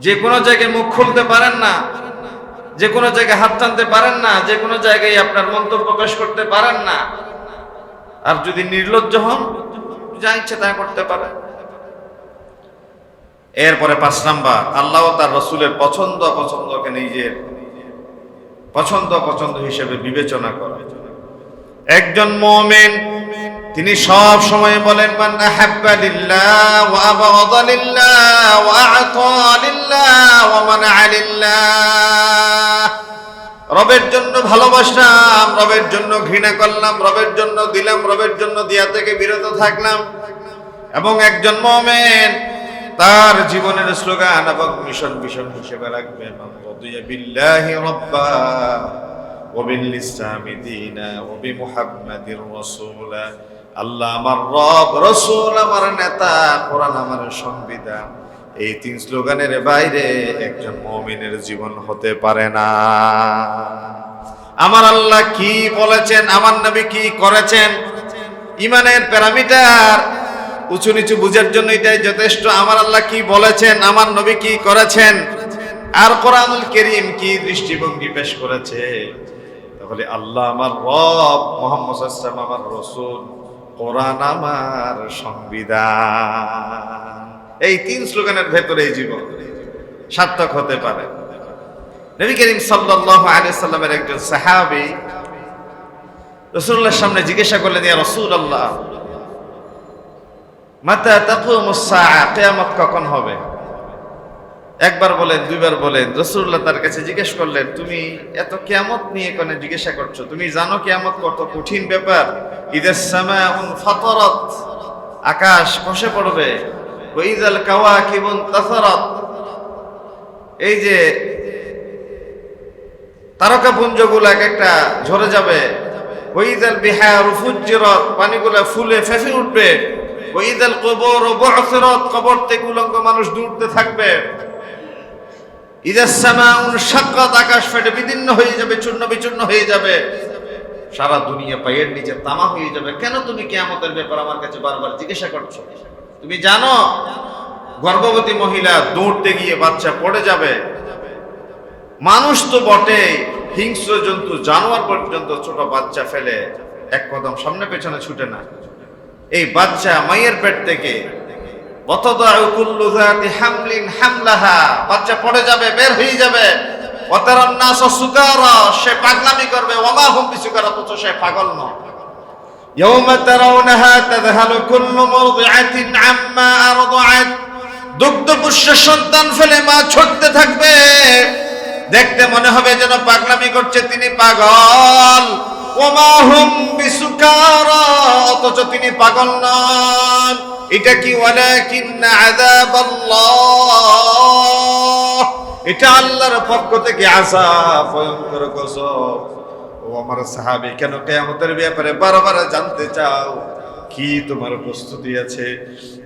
যে কোনো জায়গায় মুখ খুলতে পারেন না, যে কোনো জায়গায় হাত টানতে পারেন না, যে কোনো জায়গায় আপনার মন্তব্য প্রকাশ করতে পারেন না, আর যদি নির্লজ্জ হন, যা ইচ্ছে তা করতে পারেন। এরপরে 5 নাম্বার, আল্লাহ ও তার রাসূলের পছন্দ অপছন্দকে নিজের পছন্দ হিসেবে বিবেচনা করা। একজন মুমিন তিনি সব সময় বলেন, মান আহাব্বা লিল্লাহ ওয়া আবগাদা লিল্লাহ ওয়া আ'তা লিল্লাহ ওয়া মানা'a লিল্লাহ। রবের জন্য ভালোবাসলাম, রবের জন্য ঘৃণা করলাম, রবের জন্য দিলাম, রবের জন্য দেয়া থেকে বিরত থাকলাম। এবং একজন মুমিন তার জীবনের স্লোগান এবং মিশন হিসেবে রাখবেন, রাদিয়া বিল্লাহি রাব্বা ওয়া বিল ইসলামি দীনা ওয়া বিমুহাম্মাদির রাসূলা। আল্লাহ আমার রব, রাসূল আমার নেতা, কোরআন আমার সংবিধান। এই তিন স্লোগানের বাইরে একজন মুমিনের জীবন হতে পারে না। আমার আল্লাহ কি বলেছেন, আমার নবী কি করেছেন, ইমানের প্যারামিটার উঁচু নিচু বুঝার জন্য এটাই যথেষ্ট। আমার আল্লাহ কি বলেছেন, আমার নবী কি করেছেন, আর কোরআনুল কারীম কি দৃষ্টিভঙ্গি পেশ করেছে, তাহলে আল্লাহ আমার রব, মুহাম্মদ সাল্লাল্লাহু আলাইহি ওয়াসাল্লাম আমার রাসূল, কোরআন আমার সংবিধান। এই তিন স্লোগানের ভেতরে এই জীবন সার্থক হতে পারে। নবী করিম সাল্লাল্লাহু আলাইহি ওয়াসাল্লামের একজন সাহাবী রাসূলুল্লাহর সামনে জিজ্ঞাসা করলেন, ইয়া রাসূলুল্লাহ, মাতা তাকুমুস সাআ, কিয়ামত কখন হবে? একবার বলেন, দুইবার বলেন। রাসূলুল্লাহ তার কাছে জিজ্ঞেস করলেন, তুমি এত কিয়ামত নিয়ে কেন জিজ্ঞাসা করছো? তুমি জানো কিয়ামত কত কঠিন ব্যাপার? ইদাস সামাউন ফাতারাত, আকাশ খসে পড়বে। ওয়া ইযাল কাওয়াকিবুন তাসারাত, এই যে তারকাপুঞ্জগুলো এক একটা ঝরে যাবে। ওয়া ইযাল বিহারু ফুজ্জিরাত, পানিগুলো ফুলে ফেঁপে উঠবে। ওয়া ইযাল কুবুরু বু'সিরাত, কবর থেকে উলঙ্গ মানুষ দৌড়তে থাকবে। ইদাস সামাউন শাক্কাত, আকাশ ফেটে বিদীর্ণ হয়ে যাবে, চূর্ণ বিচূর্ণ হয়ে যাবে, সারা দুনিয়া পায়ের নিচে তামা হয়ে যাবে। কেন তুমি কিয়ামতের ব্যাপার আমার কাছে বারবার জিজ্ঞাসা করছো? তুমি জানো গর্ভবতী মহিলা দৌড়তে গিয়ে বাচ্চা পড়ে যাবে। মানুষ তো বটে, হিংস্র জন্তু জানোয়ার পর্যন্ত ছোট বাচ্চা ফেলে এক কদম সামনে পেছনে ছুটে না। এই বাচ্চা মায়ের পেট থেকে ওয়াতাদাউ কুল্লু যাতি হামলিন হামলাহা, বাচ্চা পড়ে যাবে, বের হয়ে যাবে। ওয়াতারান নাস সুকারা, সে পাগলামি করবে। ওয়ামা হুম বিসুকারা, তো সে পাগল নয়। ইয়াউমা তারাউনাহা তাযহালু কুল্লু মুরদিআতিন আম্মা আরদাআত, দুগ্ধপুষ্য সন্তান ফেলে মা ছুটতে থাকবে, দেখতে মনে হবে যেন পাগলামি করছে, তিনি পাগল। ওয়ামা হুম বিসুকারা, অথচ তিনি পাগল নন। এটা কি? ওয়ালাকিন্না আযাবাল্লাহ, এটা আল্লাহর পক্ষ থেকে আযাব, ভয়ঙ্কর গজব। ও আমার সাহাবী, কেন কিয়ামতের ব্যাপারে বারবার জানতে চাও? কি তোমার প্রস্তুতি আছে?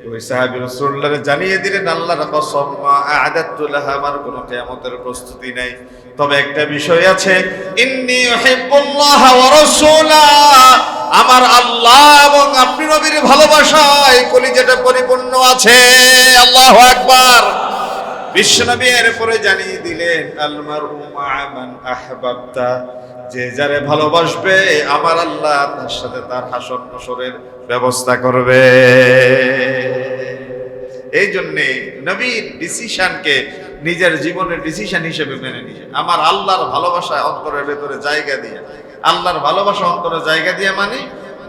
ওই সাহাবী রাসূলুল্লাহকে জানিয়ে দিলেন, আল্লাহর কসম, মা আ'দাতু লাহা, আমার কোনো কিয়ামতের প্রস্তুতি নাই। তবে একটা বিষয় আছে, ইন্নী উহিব্বুল্লাহ ওয়া রাসূলা, আমার আল্লাহ এবং আপনি নবীর ভালোবাসায় কলিজাটা পরিপূর্ণ আছে। আল্লাহু আকবার। বিশ্বনবী এরপরে জানিয়ে দিলেন, আল মারউ মা'a মান আহবাবতা, যে যারে ভালোবাসবে আমার আল্লাহ তার সাথে তার হাসর নসরের ব্যবস্থা করবে। এই জন্যে নবীর ডিসিশনকে নিজের জীবনের ডিসিশন হিসেবে মেনে নিয়ে, আমার আল্লাহর ভালোবাসা অন্তরের ভেতরে জায়গা দিয়ে, আল্লাহর ভালোবাসা অন্তরে জায়গা দিয়ে, মানে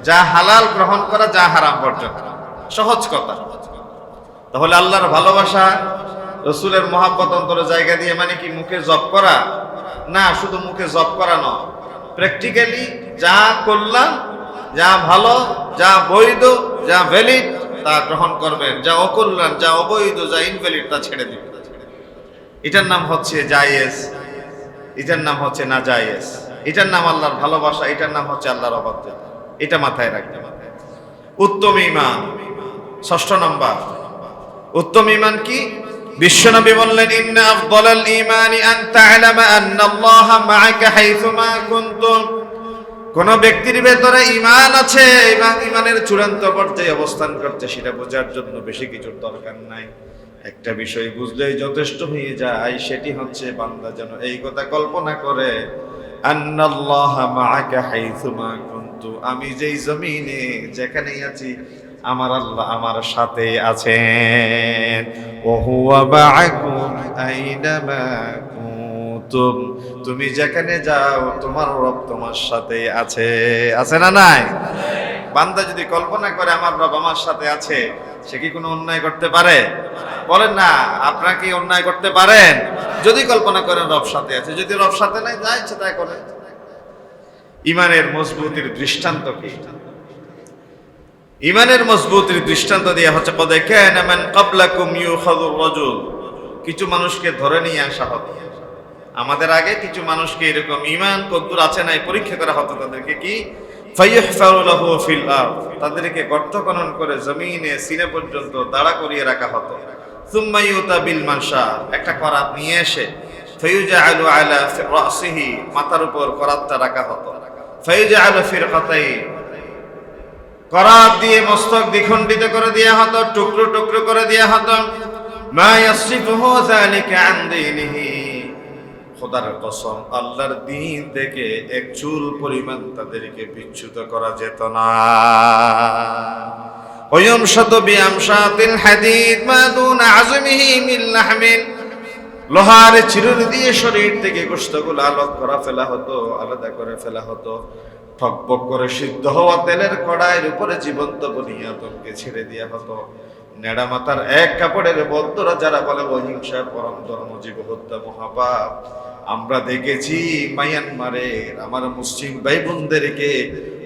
যা হালাল গ্রহণ করা, যা হারাম বর্জন করা। সহজ কথা। তাহলে আল্লাহর ভালোবাসা, রাসূলের মহব্বত অন্তরে জায়গা দিয়ে মানে কি মুখে জপ করা না, শুধু মুখে জপ করা নয়, প্র্যাকটিক্যালি যা করলাম, যা ভালো, যা বৈধ, যা ভ্যালিড তা গ্রহণ করবেন, যা অকল্যাণ, যা অবৈধ, যা ইনভ্যালিড তা ছেড়ে দিবেন। এটার নাম হচ্ছে জায়েজ, এটার নাম হচ্ছে না জায়েজ, এটার নাম আল্লাহর ভালোবাসা, এটার নাম হচ্ছে আল্লাহর অবাধ্যতা। এটা মাথায় রাখতে। উত্তম ঈমান, ষষ্ঠ নাম্বার। উত্তম ঈমান কি? বিশ্বনবী বললেন, ইন্না আফদালাল ঈমানি আন তা'লামা আন্নাল্লাহা মা'আকা হাইসুমা কুনতুম। কোন ব্যক্তির ভেতরে ঈমান আছে এবং ঈমানের চূড়ান্ত পর্যায়ে অবস্থান করছে, সেটা বোঝার জন্য বেশি কিছুর দরকার নাই। একটা বিষয় বুঝলেই যথেষ্ট হয়ে যায়, সেটি হচ্ছে বান্দা যেন এই কথা কল্পনা করে, আন্নাল্লাহা মা'আকা হাইসুমা কুনতু, আমি যেই জমিনে যেখানেই আছি আমার আল্লাহ আমার সাথে আছেন। ওয়া হুয়া মা'আকুম আইনামা কুনতুম, তুমি যেখানে যাও তোমার রব তোমার সাথে আছে। আছে না নাই? বান্দা যদি কল্পনা করে আমার রব আমার সাথে আছে, সে কি কোনো অন্যায় করতে পারে? বলেন না, আপনারা কি অন্যায় করতে পারেন? যদি কল্পনা করেন রব সাথে আছে, যদি রব সাথে নাই, যা ইচ্ছে তাই করেন। ঈমানের মজবুতির দৃষ্টান্ত কি? ইমানের মজবুতির দৃষ্টান্ত দেয়া হচ্ছে কদ কানা মান ক্বাবলাকুম ইউখাযুর রাজুল, কিছু মানুষকে ধরে নিয়ে আসা হতো আমাদের আগে, কিছু মানুষকে এরকম ইমান কদ্দুর আছে নাই পরীক্ষা করা হতো, তাদেরকে কি ফায়ুহফারু লাহু ফিল আরদ, তাদেরকে গর্ত খনন করে জমিনে সিনে পর্যন্ত দাঁড়া করিয়ে রাখা হতো। সুম্মা ইউতা বিল মানশা, একটা করাত নিয়ে এসে ফায়ুজআলু আলা রাসিহি, মাথার উপর করাতটা রাখা হতো। ফায়ুজআলু ফিরকাতাইন, করাত দিয়ে মস্তক দ্বিখণ্ডিত করে দেয়া হতো, টুকরো টুকরো করে দেয়া হতো। মা ইয়াসরিফুহু যালিকা আন দীনিহি, খোদার কসম আল্লাহর দ্বীন থেকে এক চুল পরিমাণ তাদেরকে বিচ্যুত করা যেত না। ওয়ায়ুমশাতু বিআমশাতিল হাদীদ মা দুনা আযমিহি মিন লাহমিন, লোহার চিরুনি দিয়ে শরীর থেকে গোশতগুলো আলাদা করা ফেলা হতো, আলাদা করে ফেলা হতো। ঠকবক করে সিদ্ধ হওয়া তেলের কড়াইয়ের উপরে জীবন্ত বনি আদমকে ছেড়ে দেওয়া হতো। নেড়া মাথার এক কাপড়ের বদ্ধরা যারা বলে অহিংসা পরম ধর্মজীব হত্যা মহাপাপ, আমরা দেখেছি মায়ানমারের আমার মুসলিম ভাই বোনদেরকে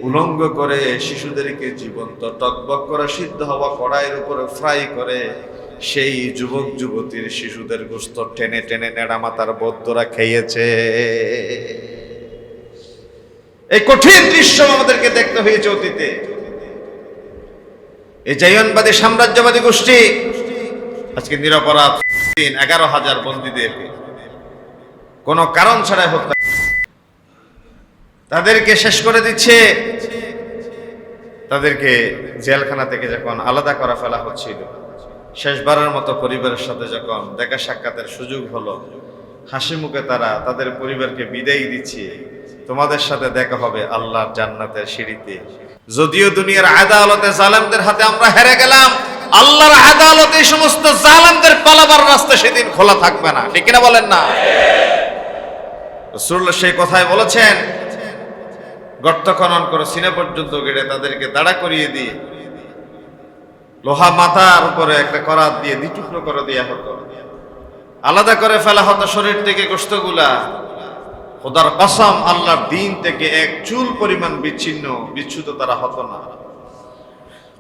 উলঙ্গ করে শিশুদেরকে জীবন্ত টকবক করে সিদ্ধ হওয়া কড়াইয়ের উপরে ফ্রাই করে সেই যুবক যুবতীর শিশুদের গোশত টেনে টেনে নেড়া মাথার বদ্ধরা খেয়েছে। এই কঠিন দৃশ্য আমাদেরকে দেখতে হয়েছে অতীতে। এই জায়নবাদী সাম্রাজ্যবাদী গোষ্ঠী আজকে নিরপরাধ 11,000 বন্দীদের কোনো কারণ ছাড়াই হত্যা, তাদেরকে শেষ করে দিচ্ছে। তাদেরকে জেলখানা থেকে যখন আলাদা করা ফেলা হচ্ছিল, শেষবারের মতো পরিবারের সাথে যখন দেখা সাক্ষাতের সুযোগ হলো, হাসি মুখে তারা তাদের পরিবারকে বিদায় দিচ্ছে, তোমাদের সাথে দেখা হবে আল্লাহর জান্নাতের সিঁড়িতে। যদিও দুনিয়ার আদালতে জালেমদের হাতে আমরা হেরে গেলাম, আল্লাহর আদালতে এই সমস্ত জালেমদের পালাবার রাস্তা সেদিন খোলা থাকবে না, ঠিক কিনা বলেন না? রাসূলুল্লাহ সেই কথাই বলেছেন, গর্ত খনন করে সিনে পর্যন্ত গেড়ে তাদেরকে দাঁড়া করিয়ে দিয়ে লোহা মাথার উপরে একটা করাত দিয়ে দুটুকরো করে দেয়া হতো, আলাদা করে ফেলা হতো শরীর থেকে গোশতগুলা। খোদার কসম আল্লাহর দ্বীন থেকে এক চুল পরিমাণ বিচ্যুত তারা হতো না।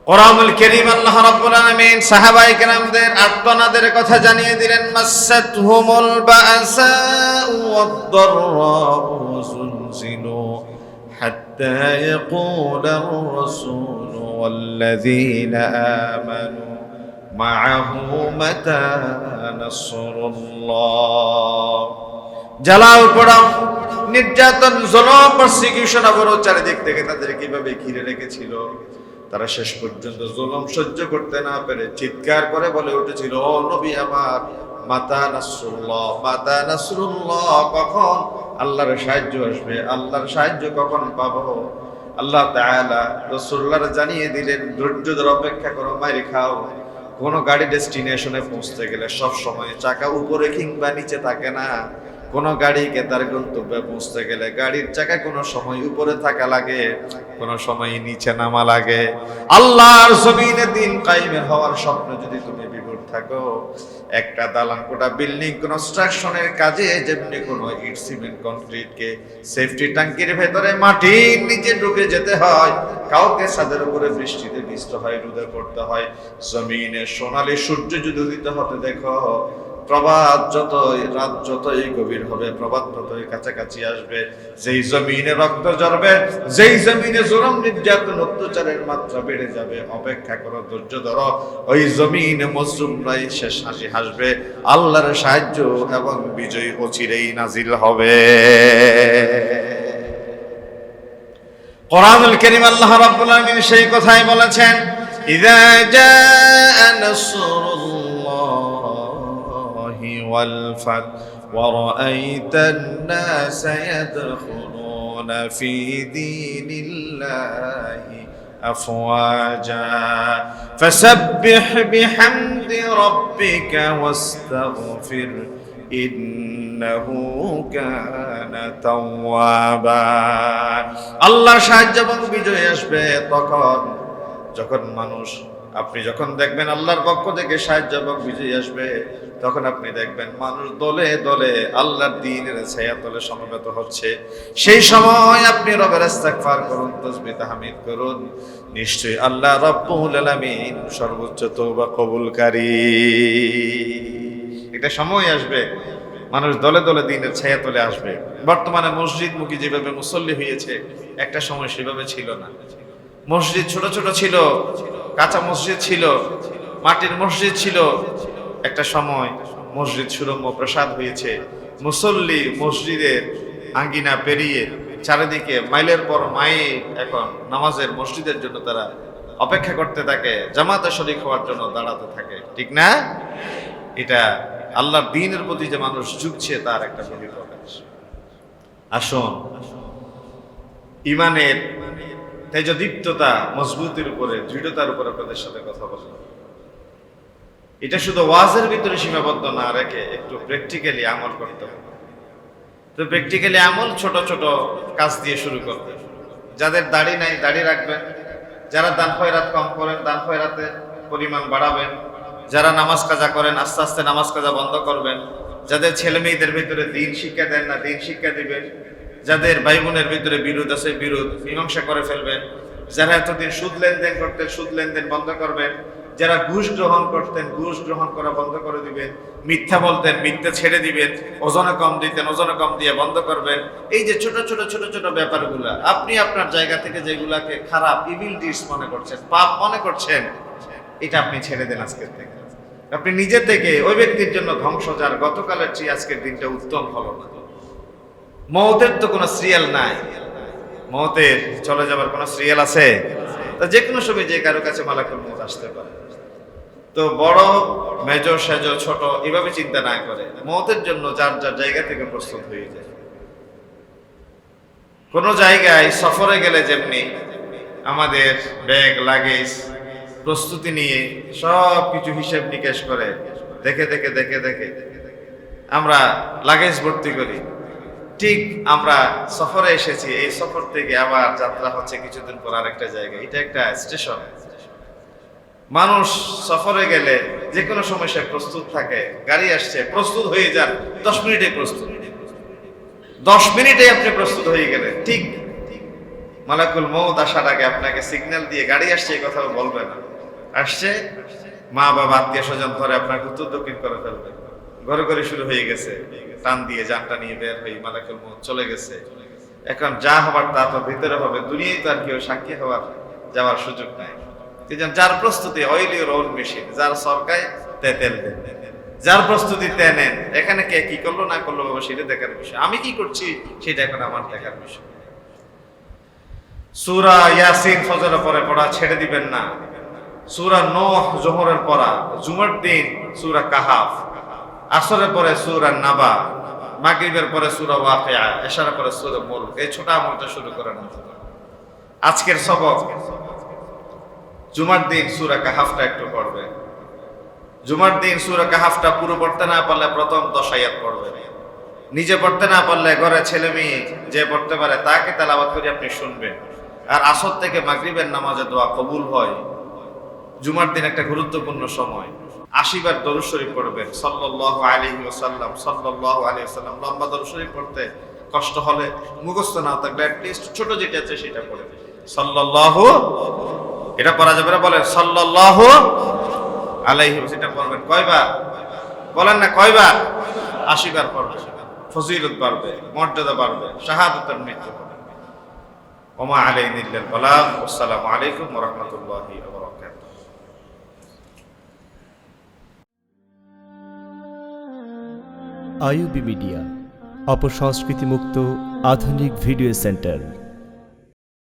কোরআনুল কারীম আল্লাহ রাব্বুল আলামিন সাহাবায়ে কেরামদের আর্তনাদের কথা জানিয়ে দিলেন, মাসাতহুমুল বাসাউ ওয়াদ-দাররাউ যুলজিলু হাত্তা ইয়াকুলার রাসূলু ওয়াল্লাযীনা আমানু মাআহু মাতা নাসরুল্লাহ। জ্বালাও পোড়াও, নির্যাতন, জুলুম, পারসিকিউশন, অবরোধ চারিদিক থেকে তাদের কিভাবে ঘিরে রেখেছিল। তারা শেষ পর্যন্ত জুলুম সহ্য করতে না পেরে চিৎকার করে বলে উঠেছিল, ও নবী আমার, মাতা নাসরুল্লাহ, মাতা নাসরুল্লাহ, কখন আল্লাহর সাহায্য আসবে, আল্লাহর সাহায্য কখন পাবো? আল্লাহ তাআলা রাসূলুল্লাহর জানিয়ে দিলেন, ধৈর্য ধরে অপেক্ষা করো, মাইর খাও। কোন গাড়ি ডেস্টিনেশনে পৌঁছতে গেলে সব সময় চাকা উপরে কিংবা নিচে থাকে না। কোন গাড়িকে তার গন্তব্যে পৌঁছতে গেলে গাড়ির চাকা কোনো সময় উপরে থাকা লাগে, কোন সময় নিচে নামা লাগে। আল্লাহর জমিনে দিন কায়েমের হওয়ার স্বপ্ন যদি তুমি বিভোর থাকো, একটা দালান কোটা বিল্ডিং কনস্ট্রাকশনের কাজে যেমনি কোনো ইট সিমেন্ট কংক্রিটকে সেফটি ট্যাঙ্কির ভেতরে মাটির নিচে ঢুকে যেতে হয়, কাউকে ছাদের উপরে বৃষ্টিতে ভিজতে হয়, রোদে পড়তে হয়, জমিনে সোনালী সূর্য যদি উদিত হতে দেখো, প্রভাত যতই রাত যতই গভীর হবে, প্রভাত ততই কাছাকাছি আসবে। যেই জমিনে রক্ত ঝরবে, যেই জমিনে জুলুম নির্যাতন অত্যাচারের মাত্রা বেড়ে যাবে, অপেক্ষা করো, ধৈর্য ধরো, ওই জমিনে মজলুমরাই শেষ হাসি হাসবে, আল্লাহর সাহায্য এবং বিজয় অচিরেই নাজিল হবে। কোরআনুল কারীম আল্লাহ রাব্বুল আলামিন সেই কথাই বলেছেন, ইযা জাআ নাসরুল্লাহি ওয়াল ফাত ওয়া রাআইতান নাস ইয়াদখুলুনা ফি দীনিল্লাহি আফওয়াজা ফাসাব্বিহ বিহামদি রাব্বিকা ওয়াস্তাগফির ইন্নাহু কানা তাওয়াবা। আল্লাহর সাহায্য এবং বিজয় আসবে তখন যখন মানুষ আপনি যখন দেখবেন আল্লাহর পক্ষ থেকে সাহায্য এবং বিজয় আসবে, তখন আপনি দেখবেন মানুষ দলে দলে আল্লাহর দ্বীনের ছায়াতলে সমবেত হচ্ছে। সেই সময় আপনি রবের ইস্তিগফার করুন, তাসবিহ তাহমিদ করুন, নিশ্চয়ই আল্লাহ রাব্বুল আলামিন সর্বোচ্চ তওবা কবুলকারী। এটা সময় আসবে মানুষ দলে দলে দ্বীনের ছায়াতলে আসবে। বর্তমানে মসজিদমুখী যেভাবে মুসল্লি হয়েছে, একটা সময় সেভাবে ছিল না। মসজিদ ছোট ছোট ছিল, কাঁচা মসজিদ ছিল, মাটির মসজিদ ছিল। একটা সময় মসজিদ সুরম্য প্রসাদ হয়েছে। মুসল্লি মসজিদের আঙ্গিনা পেরিয়ে চারিদিকে মাইলের পর মাইল এখন নামাজের মসজিদের জন্য তারা অপেক্ষা করতে থাকে, জামাতে শরীক হওয়ার জন্য দাঁড়াতে থাকে, ঠিক না? এটা আল্লাহর দ্বীনের প্রতি যে মানুষ ঝুঁকছে তার একটা বহিঃপ্রকাশ। আসুন ইমানের তেজদীপ্ততা মজবুতির উপরে, দৃঢ়তার উপরে আপনাদের সাথে কথা বললাম। এটা শুধু ওয়াজের ভিতরে সীমাবদ্ধ না রেখে একটু প্র্যাকটিক্যালি আমল করতে হবে। তো প্র্যাকটিক্যালি আমল ছোট ছোট কাজ দিয়ে শুরু করবে। যাদের দাড়ি নাই দাড়ি রাখবেন, যারা দান খয়রাত কম করেন দান খয়রাতের পরিমাণ বাড়াবেন, যারা নামাজ কাজা করেন আস্তে আস্তে নামাজ কাজা বন্ধ করবেন, যাদের ছেলে মেয়েদের ভিতরে দিন শিক্ষা দেন না দিন শিক্ষা দিবেন, যাদের ভাই বোনের ভিতরে বিরোধ আছে বিরোধ মীমাংসা করে ফেলবেন, যারা এতদিন সুদ লেনদেন করতেন সুদ লেনদেন বন্ধ করবেন, যারা ঘুষ গ্রহণ করতেন ঘুষ গ্রহণ করা বন্ধ করে দিবেন, মিথ্যা বলতেন মিথ্যা ছেড়ে দিবেন, ওজনে কম দিতেন ওজনে কম দিয়ে বন্ধ করবেন। এই যে ছোট ছোট ছোট ছোট ব্যাপারগুলা আপনি আপনার জায়গা থেকে যেগুলাকে খারাপ ইভিল ডিডস মনে করছেন, পাপ মনে করছেন, এটা আপনি ছেড়ে দেন আজকের থেকে। আপনি নিজে থেকে ওই ব্যক্তির জন্য ধ্বংস যার গতকালের চেয়ে আজকের দিনটা উত্তম হলো না। মওতের তো কোনো সিরিয়াল নাই, মওতের চলে যাবার কোনো সিরিয়াল আছে? তা যে কোনো সময় যে কারো কাছে মালাকুল মওত আসতে পারে। তো বড় মেজো সেজো ছোট এভাবে চিন্তা না করে মওতের জন্য যার যার জায়গা থেকে প্রস্তুত হয়ে যায়। কোনো জায়গায় সফরে গেলে যেমনি আমাদের ব্যাগ লাগেজ প্রস্তুতি নিয়ে সব কিছু হিসেব নিকেশ করে দেখে দেখে দেখে দেখে আমরা লাগেজ ভর্তি করি, ঠিক আমরা সফরে এসেছি, এই সফর থেকে আবার যাত্রা হচ্ছে কিছুদিন পর আরেকটা জায়গায়। এটা একটা স্টেশন। মানুষ সফরে গেলে যে কোনো সময় সে প্রস্তুত থাকে, গাড়ি আসছে প্রস্তুত হয়ে যান, 10 মিনিটে প্রস্তুত, 10 মিনিটে আপনি প্রস্তুত হয়ে গেলেন। ঠিক মালাকুল মওত আসার আগে আপনাকে সিগন্যাল দিয়ে গাড়ি আসছে এই কথা বলবে না, আসছে মা বাবা আত্মীয় স্বজন ধরে আপনাকে উত্তর দক্ষিণ করে ফেলবে, ঘরে ঘরে শুরু হয়ে গেছে, টান দিয়ে জানটা নিয়ে বের হয়ে মালাকুল মওত চলে গেছে। এখন যা হবার তা তো ভিতরে হবে, দুনিয়ায় তো আর কেউ সাক্ষী হওয়ার যাওয়ার সুযোগ নাই। যার প্রস্তুতি অয়েলি রোল মেশিন, যার সরকায় তে তেল দেন, যার প্রস্তুতি তে নেন। এখানে কে কি করলো না করলো বাবা সেটা দেখার বিষয়, আমি কি করছি সেটা এখন আমার দেখার বিষয়। সূরা ইয়াসিন ফজরের পরে পড়া ছেড়ে দিবেন না, সূরা নূহ জোহরের পড়া, জুমার দিন সূরা কাহাফ, আসরের পরে সূরা নাবা, মাগরিবের পরে সূরা ওয়াকিয়া, এশারের পরে সূরা মুলক। এই ছোট আমলটা শুরু করেন। আজকের সবক জুমার দিন সূরা কাহাফটা একটু পড়বে। জুমার দিন সূরা কাহাফটা পুরো পড়তে না পারলে প্রথম 10 আয়াত পড়বে। নিজে পড়তে না পারলে ঘরে ছেলে মেয়ে যে পড়তে পারে তাকে তেলাওয়াত করে আপনি শুনবেন। আর আসর থেকে মাগরিবের নামাজে দোয়া কবুল হয়। জুমার দিন একটা গুরুত্বপূর্ণ সময়, 80 বার দরুদ শরীফ পড়বেন সাল্লাল্লাহু আলাইহি ওয়াসাল্লাম, সাল্লাল্লাহু আলাইহি ওয়াসাল্লাম। লম্বা দরুদ শরীফ পড়তে কষ্ট হলে, মুখস্থ না থাকলে অ্যাট লিস্ট ছোট যেটা আছে সেটা পড়বেন। সাল্লাল্লাহু, এটা পড়া যাবে না, বলেন সাল্লাল্লাহু আলাইহি ওয়াসাল্লাম। এটা পড়বেন কয়বার? বলেন না কয়বার? 80 বার পড়বেন। ফজিলত বাড়বে, মর্যাদা বাড়বে, শাহাদাতের মৃত্যু হবে। ওমা আলাইনা ইল্লাল বালাগ। আসসালামু আলাইকুম ওয়া রাহমাতুল্লাহি ওয়া বারাকাতুহু। আইইউবি মিডিয়া, অপসংস্কৃতি মুক্ত আধুনিক ভিডিও সেন্টার।